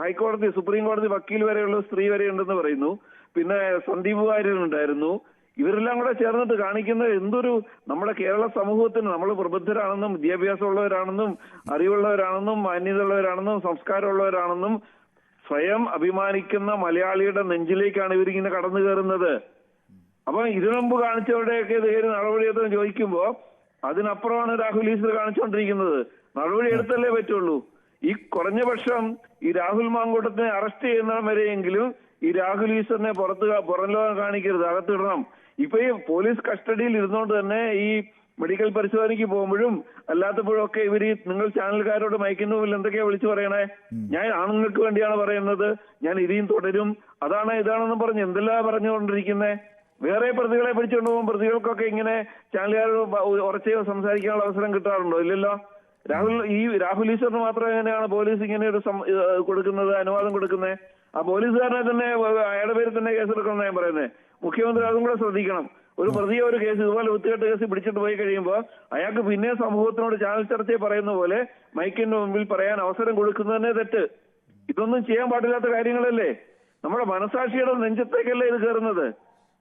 ഹൈക്കോടതി സുപ്രീം കോടതി വക്കീൽ വരെയുള്ള സ്ത്രീ വരെ ഉണ്ടെന്ന് പറയുന്നു. പിന്നെ സന്ദീപ് വാര്യർ ഉണ്ടായിരുന്നു. ഇവരെല്ലാം കൂടെ ചേർന്നിട്ട് കാണിക്കുന്നത് എന്തൊരു നമ്മുടെ കേരള സമൂഹത്തിന് നമ്മൾ പ്രബുദ്ധരാണെന്നും വിദ്യാഭ്യാസമുള്ളവരാണെന്നും അറിവുള്ളവരാണെന്നും മാന്യതയുള്ളവരാണെന്നും സംസ്കാരമുള്ളവരാണെന്നും സ്വയം അഭിമാനിക്കുന്ന മലയാളിയുടെ നെഞ്ചിലേക്കാണ് ഇവരിങ്ങനെ കടന്നു കയറുന്നത്. അപ്പൊ ഇതിനു മുമ്പ് കാണിച്ചവരുടെയൊക്കെ നേരെ നടപടിയെടുത്ത് ചോദിക്കുമ്പോ അതിനപ്പുറമാണ് രാഹുൽ ഈശ്വർ കാണിച്ചുകൊണ്ടിരിക്കുന്നത്. നടപടി എടുത്തല്ലേ പറ്റുള്ളൂ. ഈ കുറഞ്ഞ പക്ഷം ഈ രാഹുൽ മാങ്കൂട്ടത്തിനെ അറസ്റ്റ് ചെയ്യുന്ന വരെയെങ്കിലും ഈ രാഹുൽ ഈശ്വറിനെ പുറം ലോകം കാണിക്കരുത്, അകത്തിടണം. ഇപ്പൊ ഈ പോലീസ് കസ്റ്റഡിയിൽ ഇരുന്നുകൊണ്ട് തന്നെ ഈ മെഡിക്കൽ പരിശോധനയ്ക്ക് പോകുമ്പോഴും അല്ലാത്തപ്പോഴും ഒക്കെ ഇവര് നിങ്ങൾ ചാനലുകാരോട് മയക്കുന്നുമില്ല എന്തൊക്കെയാ വിളിച്ചു പറയണേ. ഞാൻ ആണുങ്ങൾക്ക് വേണ്ടിയാണ് പറയുന്നത്, ഞാൻ ഇനിയും തുടരും, അതാണ് ഇതാണെന്ന് പറഞ്ഞ് എന്തെല്ലാം പറഞ്ഞുകൊണ്ടിരിക്കുന്നേ. വേറെ പ്രതികളെ പിടിച്ചുകൊണ്ട് പോകുമ്പോൾ പ്രതികൾക്കൊക്കെ ഇങ്ങനെ ചാനലുകാരോട് ഉറച്ച് സംസാരിക്കാനുള്ള അവസരം കിട്ടാറുണ്ടോ? ഇല്ലല്ലോ. രാഹുൽ ഈശ്വറിന് മാത്രം എങ്ങനെയാണ് പോലീസ് ഇങ്ങനെ ഒരു കൊടുക്കുന്നത്, അനുവാദം കൊടുക്കുന്നത്? ആ പോലീസുകാരനെ തന്നെ അയാളുടെ പേരിൽ തന്നെ കേസെടുക്കണം ഞാൻ പറയുന്നത്. മുഖ്യമന്ത്രി അതും കൂടെ ശ്രദ്ധിക്കണം. ഒരു പ്രതിയെ ഒരു കേസ് ഇതുപോലെ വൃത്തികെട്ട കേസ് പിടിച്ചിട്ട് പോയി കഴിയുമ്പോൾ അയാൾക്ക് പിന്നെ സമൂഹത്തിനോട് ചാനൽ ചർച്ചയെ പറയുന്ന പോലെ മൈക്കിന്റെ മുമ്പിൽ പറയാൻ അവസരം കൊടുക്കുന്നതന്നെ തെറ്റ്. ഇതൊന്നും ചെയ്യാൻ പാടില്ലാത്ത കാര്യങ്ങളല്ലേ? നമ്മുടെ മനസാക്ഷിയുടെ നെഞ്ചത്തേക്കല്ലേ ഇത് കയറുന്നത്?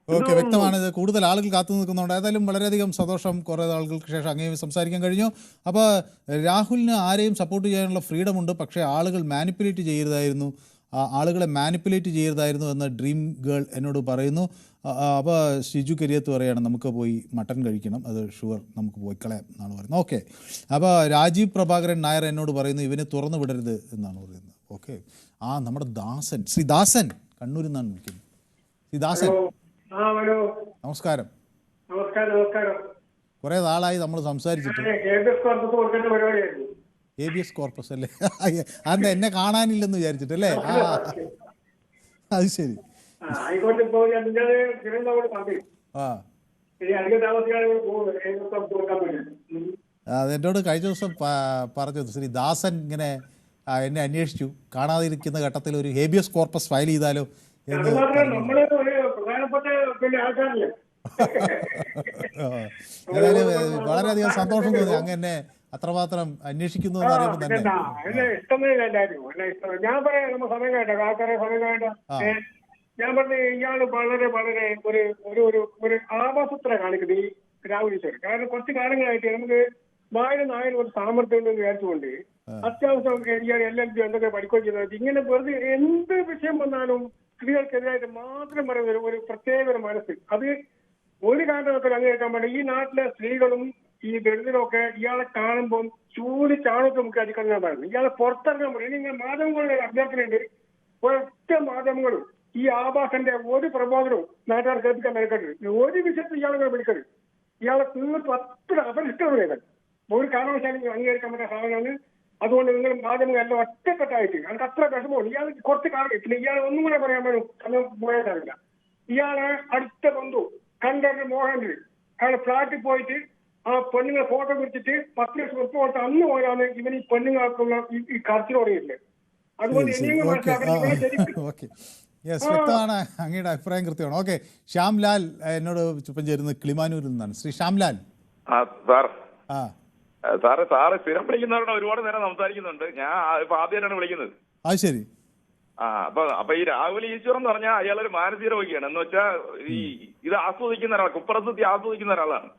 ഓക്കെ, വ്യക്തമാണ്. ഇത് കൂടുതൽ ആളുകൾ കാത്തു നിൽക്കുന്നുണ്ട്. ഏതായാലും വളരെയധികം സന്തോഷം, കുറേ ആളുകൾക്ക് ശേഷം അങ്ങനെ സംസാരിക്കാൻ കഴിഞ്ഞു. അപ്പോൾ രാഹുലിന് ആരെയും സപ്പോർട്ട് ചെയ്യാനുള്ള ഫ്രീഡം ഉണ്ട്, പക്ഷേ ആളുകൾ മാനിപ്പുലേറ്റ് ചെയ്യരുതായിരുന്നു, ആളുകളെ മാനിപ്പുലേറ്റ് ചെയ്യരുതായിരുന്നു എന്ന് ഡ്രീം ഗേൾ എന്നോട് പറയുന്നു. അപ്പോൾ ഷിജു കരിയത്ത് പറയുകയാണ് നമുക്ക് പോയി മട്ടൻ കഴിക്കണം, അത് ഷുവർ നമുക്ക് പോയി കളയാം എന്നാണ് പറയുന്നത്. ഓക്കെ, അപ്പോൾ രാജീവ് പ്രഭാകരൻ നായർ എന്നോട് പറയുന്നു ഇവനെ തുറന്നു വിടരുത് എന്നാണ് പറയുന്നത്. ഓക്കെ, നമ്മുടെ ദാസൻ, ശ്രീ ദാസൻ കണ്ണൂരിൽ നിന്നാണ് വിളിക്കുന്നത്. ശ്രീ ദാസൻ നമസ്കാരം. കുറെ നാളായി നമ്മൾ സംസാരിച്ചിട്ട്. ഹേബിയസ് കോർപ്പസ് അല്ലേ? അതെന്താ എന്നെ കാണാനില്ലെന്ന് വിചാരിച്ചിട്ടല്ലേ? അത് ശരി. അതെന്നോട് കഴിഞ്ഞ ദിവസം പറഞ്ഞത് ശ്രീ ദാസൻ ഇങ്ങനെ എന്നെ അന്വേഷിച്ചു, കാണാതിരിക്കുന്ന ഘട്ടത്തിൽ ഒരു ഹേബിയസ് കോർപ്പസ് ഫയൽ ചെയ്താലോ എന്ന്. വളരെയധികം സന്തോഷം തോന്നി അങ്ങ് എന്നെ അത്രമാത്രം അന്വേഷിക്കുന്നു എന്ന് അറിയുമ്പോൾ തന്നെ. ഞാൻ പറയാം, നമ്മൾ സമയം കേട്ടോ, ആൾക്കാരെ സമയം കേട്ടോ. ഞാൻ പറഞ്ഞ ഇയാള് വളരെ വളരെ ഒരു ആഭാസത്ര കാണിക്കുന്നത് ഈ രാഹുൽ ഈശ്വർ. കാരണം കുറച്ച് കാലങ്ങളായിട്ട് നമുക്ക് നായന് ഒരു സാമർത്ഥ്യം ഉണ്ടെന്ന് വിചാരിച്ചുകൊണ്ട് അത്യാവശ്യം ഇയാൾ LLB എന്തൊക്കെ പഠിക്കുകയും ചെയ്യുന്നത്. ഇങ്ങനെ വെറുതെ എന്ത് വിഷയം വന്നാലും സ്ത്രീകൾക്കെതിരായിട്ട് മാത്രം പറയുന്ന ഒരു പ്രത്യേക ഒരു മനസ്സ്. അത് ഒരു കാരണമൊക്കെ അംഗീകരിക്കാൻ പാടില്ല. ഈ നാട്ടിലെ സ്ത്രീകളും ഈ ദളിതരൊക്കെ ഇയാളെ കാണുമ്പോൾ ചൂടി ചാണകത്ത് നമുക്ക് അടിക്കുന്നതാണ്. ഇയാളെ പുറത്തിറങ്ങാൻ പറയും. ഇനി ഇങ്ങനെ മാധ്യമങ്ങളുടെ അഭ്യർത്ഥനയുണ്ട്, ഒറ്റ മാധ്യമങ്ങളും ഈ ആഭാസന്റെ ഒരു പ്രബോധനവും നാട്ടുകാർ കേൾപ്പിക്കാൻ മെനക്കെട്ടത് ഒരു വിഷയത്തിൽ ഇയാളെ വിളിക്കരുത്. ഇയാളെ തീർത്തും അത്ര അപരിഷ്ടമാണ്. ഒരു കാരണവശാലും അംഗീകരിക്കാൻ പറ്റുന്ന സാധനമാണ്. അതുകൊണ്ട് നിങ്ങൾ മാധ്യമങ്ങൾ എല്ലാം ഒറ്റക്കെട്ടായിട്ട് നമുക്ക് അത്ര വിഷമമാണ്. ഇയാൾ കുറച്ച് കാലം ഇയാൾ ഒന്നും കൂടെ പറയാൻ വേണം സമയം പോയതാവില്ല. ഇയാളെ അടുത്ത ബന്ധു കണ്ടറിന് മോഹൻല് അയാളെ ഫ്ലാറ്റിൽ പോയിട്ട് ആ പെണ്ണുങ്ങളെ ഫോട്ടോ പിടിച്ചിട്ട് 10 ലക്ഷം ഉറപ്പ് കൊടുത്ത് അന്ന് പോയാണ് ഇവൻ ഈ പെണ്ണുങ്ങൾക്കുള്ള ഈ കറച്ചിൽ തുടങ്ങിയിട്ടില്ല. അതുകൊണ്ട് ഇനിയും വ്യക്തമാണ്, അങ്ങയുടെ അഭിപ്രായം കൃത്യമാണ്. ഓക്കെ, ശ്യാംലാൽ എന്നോട് ചുപ്പം ചേരുന്നത് കിളിമാനൂരിൽ നിന്നാണ്. ശ്രീ ശ്യാംലാൽ. സാറ് സ്ഥിരം വിളിക്കുന്നവരോട് ഒരുപാട് നേരം സംസാരിക്കുന്നുണ്ട്. ഞാൻ ഇപ്പൊ ആദ്യമായിട്ടാണ് വിളിക്കുന്നത്. അത് ശരി. അപ്പൊ ഈ രാഹുൽ ഈശ്വർ എന്ന് പറഞ്ഞാൽ അയാളൊരു മാനസിക രോഗിയാണ്. എന്ന് വെച്ചാൽ ഈ ഇത് ആസ്വദിക്കുന്ന ഒരാൾ, കുപ്രസിദ്ധി ആസ്വദിക്കുന്ന ഒരാളാണ്.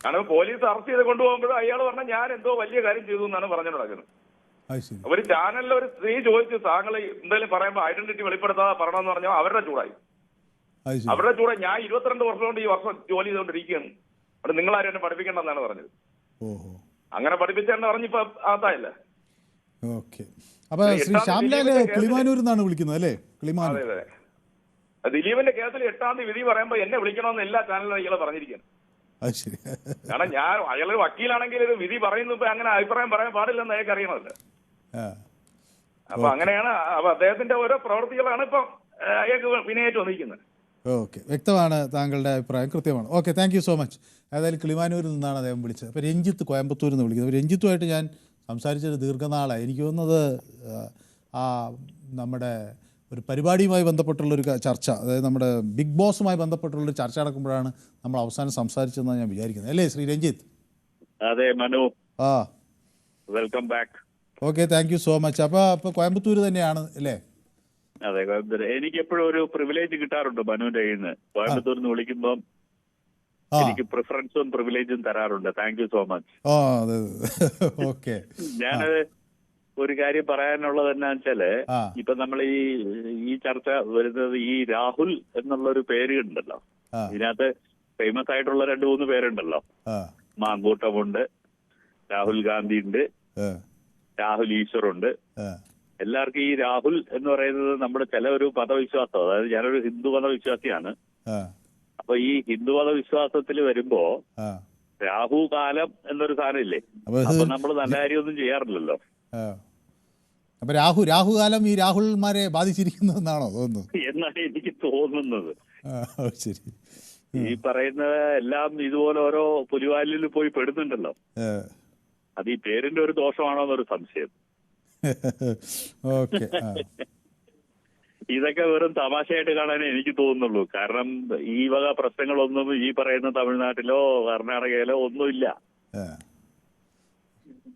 കാരണം പോലീസ് അറസ്റ്റ് ചെയ്ത് കൊണ്ടുപോകുമ്പോഴും അയാൾ പറഞ്ഞാൽ ഞാൻ എന്തോ വലിയ കാര്യം ചെയ്തു എന്നാണ് പറഞ്ഞു നടക്കുന്നത്. ഒരു ചാനലിൽ ഒരു സ്ത്രീ ചോദിച്ചു താങ്കൾ എന്തെങ്കിലും പറയുമ്പോൾ ഐഡന്റിറ്റി വെളിപ്പെടുത്താതെ പറയണമെന്ന് പറഞ്ഞാൽ അവരുടെ ചൂടായി. ഞാൻ 22 വർഷം കൊണ്ട് ഈ വർഷം ജോലി ചെയ്തുകൊണ്ടിരിക്കുകയാണ്, അവിടെ നിങ്ങളാരും എന്നെ പഠിപ്പിക്കണ്ടെന്നാണ് പറഞ്ഞത്. അങ്ങനെ പഠിപ്പിച്ചെന്ന് പറഞ്ഞിപ്പോ ആത്തായില്ല. ഓക്കെ, അപ്പൊ ശ്രീ ശ്യാംലാല് കിളിമാനൂരിൽ നിന്നാണ് വിളിക്കുന്നത് അല്ലേ? കിളിമാനൂർ. ദിലീപിന്റെ കേസിൽ 8-ാം തീയതി വിധി പറയുമ്പോ എന്നെ വിളിക്കണമെന്ന് എല്ലാ ചാനലിലും ഇയാളെ പറഞ്ഞിരിക്കുകയാണ്. കാരണം ഞാൻ അയാളൊരു വക്കീലാണെങ്കിൽ ഒരു വിധി പറയുന്നത് അങ്ങനെ അഭിപ്രായം പറയാൻ പാടില്ലെന്ന് അയാൾക്ക് അറിയണമല്ലോ. അപ്പൊ അങ്ങനെയാണ്. അപ്പൊ അദ്ദേഹത്തിന്റെ ഓരോ പ്രവൃത്തികളാണ് ഇപ്പൊ അയാൾക്ക് വിനയായിട്ട് വന്നിരിക്കുന്നത്. ഓക്കെ, വ്യക്തമാണ്, താങ്കളുടെ അഭിപ്രായം കൃത്യമാണ്. Okay, thank you so much. ഏതായാലും കിളിമാനൂരിൽ നിന്നാണ് അദ്ദേഹം വിളിച്ചത്. അപ്പോൾ രഞ്ജിത്ത് കോയമ്പത്തൂരിൽ നിന്ന് വിളിക്കുന്നത്. രഞ്ജിത്തുമായിട്ട് ഞാൻ സംസാരിച്ചൊരു ദീർഘനാളായി. എനിക്ക് തോന്നുന്നത് നമ്മുടെ ഒരു പരിപാടിയുമായി ബന്ധപ്പെട്ടുള്ളൊരു ചർച്ച, അതായത് നമ്മുടെ ബിഗ് ബോസുമായി ബന്ധപ്പെട്ടുള്ളൊരു ചർച്ച നടക്കുമ്പോഴാണ് നമ്മൾ അവസാനം സംസാരിച്ചതെന്നാണ് ഞാൻ വിചാരിക്കുന്നത്. അല്ലേ ശ്രീ രഞ്ജിത്ത്? അതെ Manu, welcome back. Okay, thank you so much. അപ്പോൾ കോയമ്പത്തൂർ തന്നെയാണ് അല്ലേ? അതെ, കോയമ്പത്തൂർ. എനിക്ക് എപ്പോഴും ഒരു പ്രിവിലേജ് കിട്ടാറുണ്ട് മനുവിന്റെ കയ്യിൽ നിന്ന്. കോയമ്പത്തൂരിൽ നിന്ന് വിളിക്കുമ്പോൾ എനിക്ക് പ്രിഫറൻസും പ്രിവിലേജും തരാറുണ്ട്. Thank you so much. ഞാനത് ഒരു കാര്യം പറയാനുള്ളത് എന്നാ വെച്ചാല്, ഇപ്പൊ നമ്മൾ ഈ ചർച്ച വരുന്നത് ഈ രാഹുൽ എന്നുള്ളൊരു പേര് ഉണ്ടല്ലോ. ഇതിനകത്ത് ഫേമസ് ആയിട്ടുള്ള 2-3 പേരുണ്ടല്ലോ. മാങ്കൂട്ടമുണ്ട്, രാഹുൽ ഗാന്ധി ഉണ്ട്, രാഹുൽ ഈശ്വർ ഉണ്ട്. എല്ലാവർക്കും ഈ രാഹുൽ എന്ന് പറയുന്നത് നമ്മുടെ ചില ഒരു മതവിശ്വാസം, അതായത് ഞാനൊരു ഹിന്ദു മതവിശ്വാസിയാണ്. അപ്പൊ ഈ ഹിന്ദു മതവിശ്വാസത്തിൽ വരുമ്പോ രാഹുകാലം എന്നൊരു സാധനം ഇല്ലേ? അപ്പൊ നമ്മൾ നല്ല കാര്യമൊന്നും ചെയ്യാറില്ലല്ലോ. അപ്പൊ രാഹുകാലം ഈ രാഹുൽമാരെ ബാധിച്ചിരിക്കുന്നതെന്നാണോ തോന്നുന്നത്? എന്നാണ് എനിക്ക് തോന്നുന്നത്. ശരി, ഈ പറയുന്ന എല്ലാം ഇതുപോലെ ഓരോ പുലിവാലിൽ പോയി പെടുന്നുണ്ടല്ലോ. അത് ഈ പേരിന്റെ ഒരു ദോഷമാണോ എന്നൊരു സംശയം. ഓക്കെ. ഇതൊക്കെ വെറും തമാശയായിട്ട് കാണാനേ എനിക്ക് തോന്നുന്നുള്ളൂ. കാരണം ഈ വക പ്രശ്നങ്ങളൊന്നും ഈ പറയുന്ന തമിഴ്നാട്ടിലോ കർണാടകയിലോ ഒന്നുമില്ല.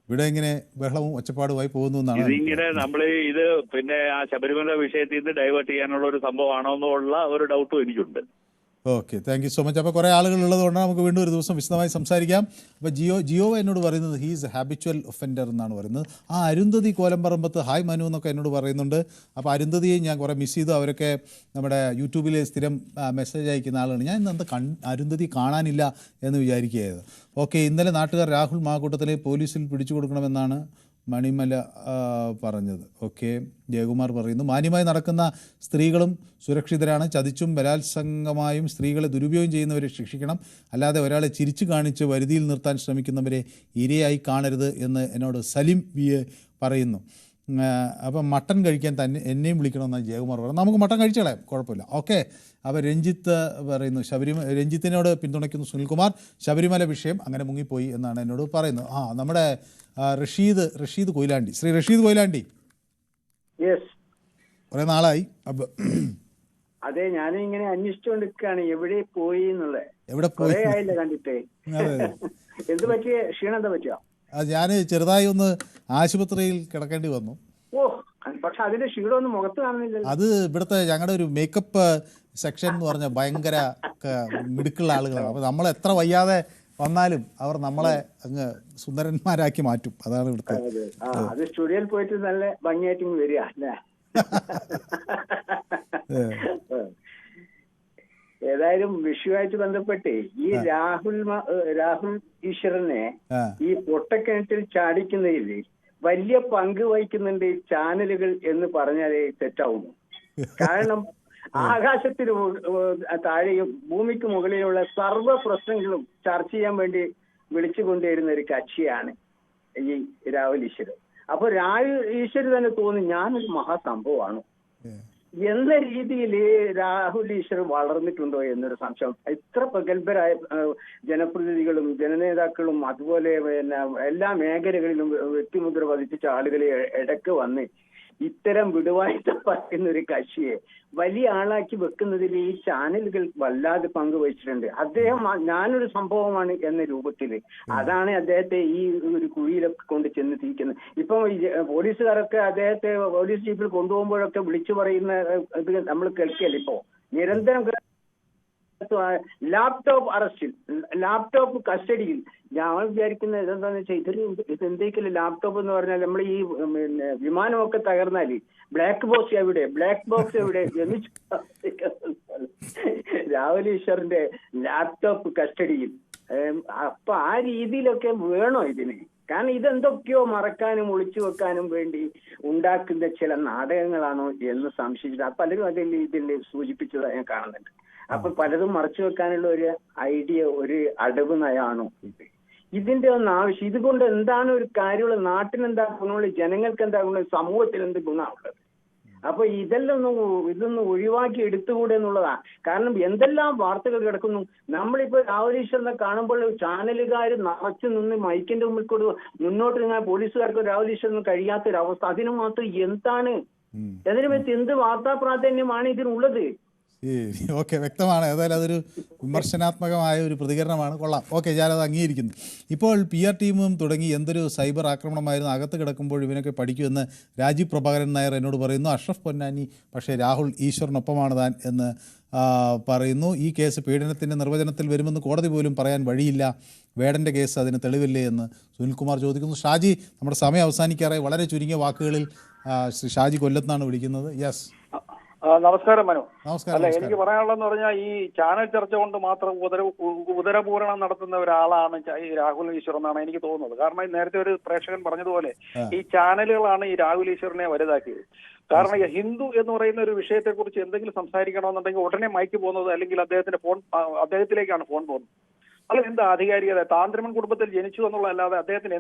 ഇവിടെ ഇങ്ങനെ ബഹളവും ഒച്ചപ്പാടുമായി പോകുന്നു എന്നാണ് ഇതിങ്ങനെ നമ്മള് ഇത് പിന്നെ ആ ശബരിമല വിഷയത്തിൽ നിന്ന് ഡൈവേർട്ട് ചെയ്യാനുള്ള ഒരു സംഭവമാണോ എന്നുള്ള ഒരു ഡൗട്ടും എനിക്കുണ്ട്. Okay, thank you so much. അപ്പോൾ കുറേ ആളുകൾ ഉള്ളതുകൊണ്ട് നമുക്ക് വീണ്ടും ഒരു ദിവസം വിശദമായി സംസാരിക്കാം. അപ്പോൾ ജിയോ എന്നോട് പറയുന്നത് ഹീസ് ഹാബിച്വൽ ഒഫൻഡർ എന്നാണ് പറയുന്നത്. ആ അരുന്ധതി കോലംപറമ്പത്ത് ഹായ് മനു എന്നൊക്കെ എന്നോട് പറയുന്നുണ്ട്. അപ്പോൾ അരുന്ധതിയെ ഞാൻ കുറേ മിസ് ചെയ്തു. അവരൊക്കെ നമ്മുടെ യൂട്യൂബിൽ സ്ഥിരം മെസ്സേജ് അയക്കുന്ന ആളാണ്. ഞാൻ ഇന്ന് അരുന്ധതി കാണാനില്ല എന്ന് വിചാരിക്കുകയായിരുന്നു. ഓക്കെ, ഇന്നലെ നാട്ടുകാർ രാഹുൽ മാക്കൂട്ടത്തിലെ പോലീസിൽ പിടിച്ചു കൊടുക്കണമെന്നാണ് മണിമല പറഞ്ഞത്. ഓക്കെ, ജയകുമാർ പറയുന്നു മാന്യമായി നടക്കുന്ന സ്ത്രീകളും സുരക്ഷിതരാണ്. ചതിച്ചും ബലാത്സംഗമായും സ്ത്രീകളെ ദുരുപയോഗം ചെയ്യുന്നവരെ ശിക്ഷിക്കണം. അല്ലാതെ ഒരാളെ ചിരിച്ചു കാണിച്ച് വരുതിയിൽ നിർത്താൻ ശ്രമിക്കുന്നവരെ ഇരയായി കാണരുത് എന്ന് എന്നോട് സലിം വി എ പറയുന്നു. അപ്പം മട്ടൻ കഴിക്കാൻ തന്നെ എന്നെയും വിളിക്കണമെന്നാണ് ജയകുമാർ പറയുന്നത്. നമുക്ക് മട്ടൻ കഴിച്ചു കളയാം, കുഴപ്പമില്ല. ഓക്കെ, അപ്പോൾ രഞ്ജിത്ത് പറയുന്നു രഞ്ജിത്തിനോട് പിന്തുണയ്ക്കുന്നു സുനിൽകുമാർ. ശബരിമല വിഷയം അങ്ങനെ മുങ്ങിപ്പോയി എന്നാണ് എന്നോട് പറയുന്നത്. നമ്മുടെ റഷീദ് കൊയിലാണ്ടി, ശ്രീ റഷീദ് കൊയിലാണ്ടി, കുറെ നാളായി. അതെ, ഞാനും ഇങ്ങനെ അന്വേഷിച്ചുകൊണ്ടിരിക്കുകയാണ് എവിടെ പോയി എന്നുള്ളത്. എവിടെ പോയി ആയില്ല കണ്ടിട്ടേ. എന്ത് പറ്റിയ ക്ഷീണം എന്താ പറ്റിയോ? ഞാൻ ചെറുതായി ഒന്ന് ആശുപത്രിയിൽ കിടക്കേണ്ടി വന്നു. പക്ഷെ അതിന്റെ ക്ഷീണമൊന്നും മുഖത്ത് കാണുന്നില്ല. അത് ഇവിടുത്തെ ഞങ്ങളുടെ ഒരു മേക്കപ്പ് സെക്ഷൻ എന്ന് പറഞ്ഞാൽ ഭയങ്കര മിടുക്കുള്ള ആളുകളാണ്. അപ്പോൾ നമ്മൾ എത്ര വയ്യാതെ വന്നാലും അവർ നമ്മളെ അങ്ങ് സുന്ദരന്മാരാക്കി മാറ്റും. അതാണ് ഇവിടുത്തെ. അത് സ്റ്റുഡിയോയിൽ പോയിട്ട് നല്ല ഭംഗിയായിട്ട് വരിക അല്ലേ? ഏതായാലും വിഷയമായിട്ട് ബന്ധപ്പെട്ട് ഈ രാഹുൽ ഈശ്വരനെ ഈ പൊട്ടക്കിണറ്റിൽ ചാടിക്കുന്നതിൽ വലിയ പങ്ക് വഹിക്കുന്നുണ്ട് ചാനലുകൾ എന്ന് പറഞ്ഞാലേ തെറ്റാവുന്നു. കാരണം ആകാശത്തിന് താഴെയും ഭൂമിക്ക് മുകളിലുള്ള സർവ്വ പ്രശ്നങ്ങളും ചർച്ച ചെയ്യാൻ വേണ്ടി വിളിച്ചു കൊണ്ടുവരുന്ന ഒരു കക്ഷിയാണ് ഈ രാഹുൽ ഈശ്വരൻ. അപ്പൊ രാഹുൽ ഈശ്വരൻ തന്നെ തോന്നി ഞാനൊരു മഹാസംഭവമാണ് എന്ന രീതിയിൽ രാഹുൽ ഈശ്വർ വളർന്നിട്ടുണ്ടോ എന്നൊരു സംശയം. ഇത്ര പ്രഗത്ഭരായ ജനപ്രതിനിധികളും ജനനേതാക്കളും അതുപോലെ പിന്നെ എല്ലാ മേഖലകളിലും വ്യക്തിമുദ്ര പതിപ്പിച്ച ആളുകളെ ഇടയ്ക്ക് വന്ന് ഇത്തരം വിടുവായിട്ട് പറയുന്ന ഒരു കക്ഷിയെ വലിയ ആളാക്കി വെക്കുന്നതിൽ ഈ ചാനലുകൾ വല്ലാതെ പങ്കുവഹിച്ചിട്ടുണ്ട്. അദ്ദേഹം ഞാനൊരു സംഭവമാണ് എന്ന രൂപത്തില് അതാണ് അദ്ദേഹത്തെ ഈ ഒരു കുഴിയിലൊക്കെ കൊണ്ട് ചെന്നെത്തിക്കുന്നത്. ഇപ്പം പോലീസുകാരൊക്കെ അദ്ദേഹത്തെ പോലീസ് ജീപ്പിൽ കൊണ്ടുപോകുമ്പോഴൊക്കെ വിളിച്ചു പറയുന്ന ഇത് നമ്മൾ കേൾക്കുകയല്ല. ഇപ്പോ നിരന്തരം ലാപ്ടോപ്പ് അറസ്റ്റിൽ, ലാപ്ടോപ്പ് കസ്റ്റഡിയിൽ. ഞാൻ വിചാരിക്കുന്നത് ഇതെന്താന്ന് വെച്ചാൽ ഇതെന്തൊക്കെയല്ലേ ലാപ്ടോപ്പ് എന്ന് പറഞ്ഞാൽ നമ്മൾ ഈ പിന്നെ വിമാനമൊക്കെ തകർന്നാല് ബ്ലാക്ക് ബോക്സ് എവിടെ എന്ന് രാഹുൽ ഈശ്വറിന്റെ ലാപ്ടോപ്പ് കസ്റ്റഡിയിൽ. അപ്പൊ ആ രീതിയിലൊക്കെ വേണോ ഇതിന്? കാരണം ഇതെന്തൊക്കെയോ മറക്കാനും ഒളിച്ചു വെക്കാനും വേണ്ടി ഉണ്ടാക്കുന്ന ചില നാടകങ്ങളാണോ എന്ന് സംശയിച്ചിട്ട് പലരും ഇതിൽ സൂചിപ്പിച്ചതായി ഞാൻ കാണുന്നുണ്ട്. അപ്പൊ പലതും മറച്ചു വെക്കാനുള്ള ഒരു ഐഡിയ, ഒരു അടവ് നയാണോ ഇത്? ഇതിന്റെ ഒന്നും ആവശ്യം. ഇതുകൊണ്ട് എന്താണ് ഒരു കാര്യമുള്ളത്? നാട്ടിന് എന്താ ഗുണമുള്ളത്? ജനങ്ങൾക്ക് എന്താ ഗുണം? സമൂഹത്തിന് എന്ത് ഗുണമുള്ളത്? അപ്പൊ ഇതൊന്നും ഒഴിവാക്കി എടുത്തുകൂടെ എന്നുള്ളതാണ്. കാരണം എന്തെല്ലാം വാർത്തകൾ കിടക്കുന്നു. നമ്മളിപ്പോ രാഹുൽ ഈശ്വറിനെ കാണുമ്പോൾ ചാനലുകാർ നിറച്ചു നിന്ന് മൈക്കിന്റെ മുമ്പിൽ കൂടെ മുന്നോട്ട് നിങ്ങൾ പോലീസുകാർക്ക് രാഹുൽ ഈശ്വറിന് കഴിയാത്തൊരവസ്ഥ. അതിന് മാത്രം എന്താണ് അതിനെ പറ്റി എന്ത് വാർത്താ പ്രാധാന്യമാണ് ഇതിനുള്ളത്? ഓക്കെ, വ്യക്തമാണ്. ഏതായാലും അതൊരു വിമർശനാത്മകമായ ഒരു പ്രതികരണമാണ്. കൊള്ളാം. ഓക്കെ, ഞാനത് അംഗീകരിക്കുന്നു. ഇപ്പോൾ PR ടീമും തുടങ്ങി എന്തൊരു സൈബർ ആക്രമണമായിരുന്നു. അകത്ത് കിടക്കുമ്പോൾ ഇവനൊക്കെ പഠിക്കുമെന്ന് രാജീവ് പ്രഭാകരൻ നായർ എന്നോട് പറയുന്നു. അഷ്റഫ് പൊന്നാനി പക്ഷേ രാഹുൽ ഈശ്വറിനൊപ്പമാണ് താൻ എന്ന് പറയുന്നു. ഈ കേസ് പീഡനത്തിൻ്റെ നിർവചനത്തിൽ വരുമെന്ന് കോടതി പോലും പറയാൻ വഴിയില്ല. വേടൻ്റെ കേസ് അതിന് തെളിവില്ലേ എന്ന് സുനിൽകുമാർ ചോദിക്കുന്നു. ഷാജി, നമ്മുടെ സമയം അവസാനിക്കാറായി. വളരെ ചുരുങ്ങിയ വാക്കുകളിൽ ശ്രീ ഷാജി കൊല്ലത്താണ് വിളിക്കുന്നത്. യെസ്, നമസ്കാരം മനു. നമസ്കാരം. അല്ല, എനിക്ക് പറയാനുള്ളതെന്ന് പറഞ്ഞാൽ ഈ ചാനൽ ചർച്ച കൊണ്ട് മാത്രം ഉദരപൂരണം നടത്തുന്ന ഒരാളാണ് ഈ രാഹുൽ ഈശ്വർ എന്നാണ് എനിക്ക് തോന്നുന്നത്. കാരണം നേരത്തെ ഒരു പ്രേക്ഷകൻ പറഞ്ഞതുപോലെ ഈ ചാനലുകളാണ് ഈ രാഹുൽ ഈശ്വറിനെ വലുതാക്കിയത്. കാരണം ഹിന്ദു എന്ന് പറയുന്ന ഒരു വിഷയത്തെ കുറിച്ച് എന്തെങ്കിലും സംസാരിക്കണമെന്നുണ്ടെങ്കിൽ ഉടനെ മൈക്ക് പോകുന്നത് അല്ലെങ്കിൽ അദ്ദേഹത്തിലേക്കാണ് ഫോൺ പോകുന്നത്. അത് എന്ത് ആധികാരികത? താന്ത്രിമൻ കുടുംബത്തിൽ ജനിച്ചു എന്നുള്ളതല്ലാതെ അദ്ദേഹത്തിന്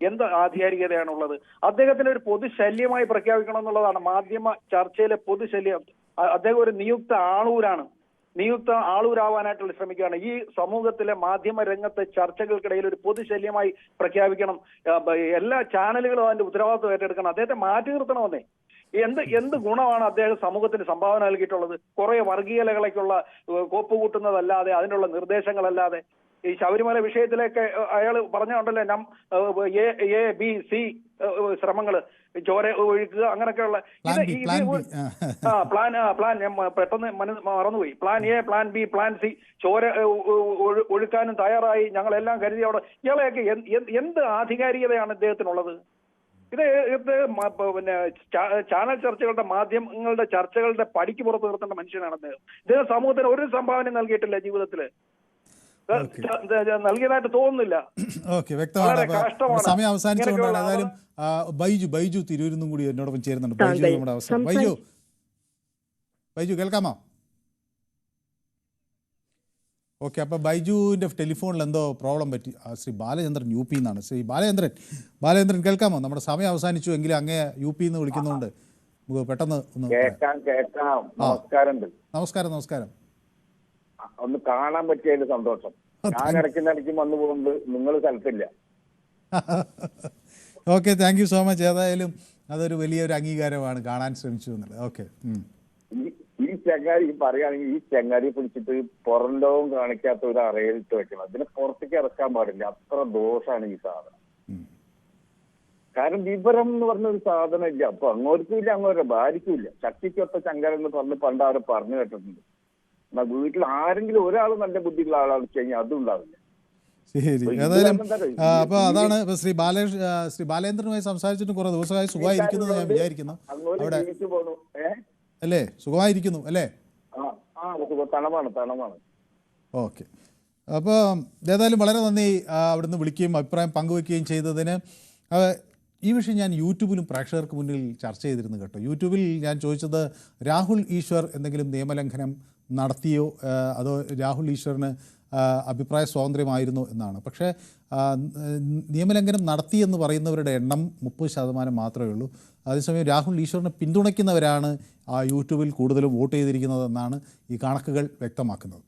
എന്ത് ആധികാരികതയാണുള്ളത്? അദ്ദേഹത്തിന് ഒരു പൊതുശല്യമായി പ്രഖ്യാപിക്കണം എന്നുള്ളതാണ് മാധ്യമ ചർച്ചയിലെ പൊതുശല്യം. അദ്ദേഹം ഒരു നിയുക്ത ആളൂരാണ്. നിയുക്ത ആളൂരാവാനായിട്ടുള്ള ശ്രമിക്കുകയാണ്. ഈ സമൂഹത്തിലെ മാധ്യമ രംഗത്തെ ചർച്ചകൾക്കിടയിൽ ഒരു പൊതുശല്യമായി പ്രഖ്യാപിക്കണം. എല്ലാ ചാനലുകളും അതിന്റെ ഉത്തരവാദിത്വം ഏറ്റെടുക്കണം. അദ്ദേഹത്തെ മാറ്റി നിർത്തണമെന്നേ. എന്ത് ഗുണമാണ് അദ്ദേഹം സമൂഹത്തിന് സംഭാവന നൽകിയിട്ടുള്ളത്? കുറെ വർഗീയതകളേക്കുള്ള കോപ്പ് കൂട്ടുന്നതല്ലാതെ, അതിനുള്ള നിർദ്ദേശങ്ങളല്ലാതെ. ഈ ശബരിമല വിഷയത്തിലേക്ക് അയാൾ പറഞ്ഞുണ്ടല്ലോ, A-B-C ശ്രമങ്ങള്, ചോര ഒഴുക്കുക, അങ്ങനെയൊക്കെയുള്ള പ്ലാൻ ഞാൻ പെട്ടെന്ന് മറന്നുപോയി. Plan A, plan B, plan C, ചോര ഒഴുക്കാനും തയ്യാറായി ഞങ്ങളെല്ലാം കരുതി. അവിടെ ഇയാളെയൊക്കെ എന്ത് ആധികാരികതയാണ് ഇദ്ദേഹത്തിനുള്ളത്? ഇത് പിന്നെ ചാനൽ ചർച്ചകളുടെ, മാധ്യമങ്ങളുടെ ചർച്ചകളുടെ പടിക്ക് പുറത്ത് നിർത്തേണ്ട മനുഷ്യനാണ് അദ്ദേഹം. ഇദ്ദേഹം സമൂഹത്തിന് ഒരു സംഭാവന നൽകിയിട്ടില്ല ജീവിതത്തില്, നൽകിയതായിട്ട് തോന്നുന്നില്ല. ഓക്കെ, വ്യക്തമാണ്. സമയം അവസാനിച്ചുകൊണ്ടാണ്. ഏതായാലും ബൈജു തിരൂരിൽ കൂടി എന്നോടൊപ്പം ചേരുന്നുണ്ട്. ബൈജു നമ്മുടെ അവസാനം. ബൈജു കേൾക്കാമോ? ഓക്കെ, അപ്പോൾ ബൈജുവിൻ്റെ ടെലിഫോണിൽ എന്തോ പ്രോബ്ലം പറ്റി. ശ്രീ ബാലചന്ദ്രൻ UP എന്നാണ്. ശ്രീ ബാലചന്ദ്രൻ കേൾക്കാമോ? നമ്മുടെ സമയം അവസാനിച്ചു എങ്കിലും അങ്ങേ UP എന്ന് വിളിക്കുന്നതുകൊണ്ട് നമുക്ക് പെട്ടെന്ന് ഒന്ന് കേൾക്കാം. നമസ്കാരം. ഒന്ന് കാണാൻ പറ്റിയതിൽ സന്തോഷം. ഞാൻ ഇടയ്ക്ക് വന്നു പോകുന്നത്, നിങ്ങൾ സ്ഥലത്തില്ല. Okay, thank you so much. ഏതായാലും അതൊരു വലിയൊരു അംഗീകാരമാണ്, കാണാൻ ശ്രമിച്ചു എന്നുള്ളത്. ഓക്കെ, ഈ ചങ്ങാരി പറയുകയാണെങ്കിൽ ഈ ചങ്ങാരി പിടിച്ചിട്ട് പുറം ലോകം കാണിക്കാത്ത ഒരു അറയിലിട്ട് വെക്കണം. അതിനെ പുറത്തേക്ക് ഇറക്കാൻ പാടില്ല. അത്ര ദോഷമാണ് ഈ സാധനം. കാരണം വിവരം എന്ന് പറഞ്ഞ ഒരു സാധനം ഇല്ല. അപ്പൊ അങ്ങോട്ടും ഇല്ല, അങ്ങോട്ട് ഭാര്യയ്ക്കും ഇല്ല. ശക്തിക്കൊത്ത ചങ്കരെന്ന് പറഞ്ഞ് പണ്ട് ആരും പറഞ്ഞു കേട്ടിട്ടുണ്ട്. എന്നാ വീട്ടിൽ ആരെങ്കിലും ഒരാൾ നല്ല ബുദ്ധിയുള്ള ആളാണെന്ന് വെച്ച് കഴിഞ്ഞാൽ അതും ഉണ്ടാവില്ല. ശരി, ഏതായാലും അപ്പൊ അതാണ് ശ്രീ ബാലേന്ദ്രനുമായി സംസാരിച്ചിട്ട് കുറെ ദിവസമായി സുഖമായിരിക്കുന്നത് ഞാൻ വിചാരിക്കുന്നു. അവിടെ അല്ലേ, സുഖമായിരിക്കുന്നു അല്ലേ? ഓക്കെ, അപ്പോൾ ഏതായാലും വളരെ നന്ദി അവിടുന്ന് വിളിക്കുകയും അഭിപ്രായം പങ്കുവെക്കുകയും ചെയ്തതിന്. ഈ വിഷയം ഞാൻ യൂട്യൂബിലും പ്രേക്ഷകർക്ക് മുന്നിൽ ചർച്ച ചെയ്തിരുന്നു കേട്ടോ. യൂട്യൂബിൽ ഞാൻ ചോദിച്ചത് രാഹുൽ ഈശ്വർ എന്തെങ്കിലും നിയമലംഘനം നടത്തിയോ, അതോ രാഹുൽ ഈശ്വറിന് അഭിപ്രായ സ്വാതന്ത്ര്യമായിരുന്നു എന്നാണ്. പക്ഷേ നിയമലംഘനം നടത്തിയെന്ന് പറയുന്നവരുടെ എണ്ണം 30% മാത്രമേ ഉള്ളൂ. അതേസമയം രാഹുൽ ഈശ്വറിനെ പിന്തുണയ്ക്കുന്നവരാണ് യൂട്യൂബിൽ കൂടുതലും വോട്ട് ചെയ്തിരിക്കുന്നതെന്നാണ് ഈ കണക്കുകൾ വ്യക്തമാക്കുന്നത്.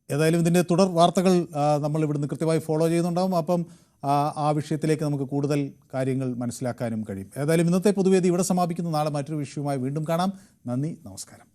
ഏതായാലും ഇതിൻ്റെ തുടർ വാർത്തകൾ നമ്മൾ ഇവിടുന്ന് കൃത്യമായി ഫോളോ ചെയ്യുന്നുണ്ടാകും. അപ്പം ആ വിഷയത്തിലേക്ക് നമുക്ക് കൂടുതൽ കാര്യങ്ങൾ മനസ്സിലാക്കാനും കഴിയും. ഏതായാലും ഇന്നത്തെ പൊതുവേദി ഇവിടെ സമാപിക്കുന്നു. നാളെ മറ്റൊരു വിഷയവുമായി വീണ്ടും കാണാം. നന്ദി, നമസ്കാരം.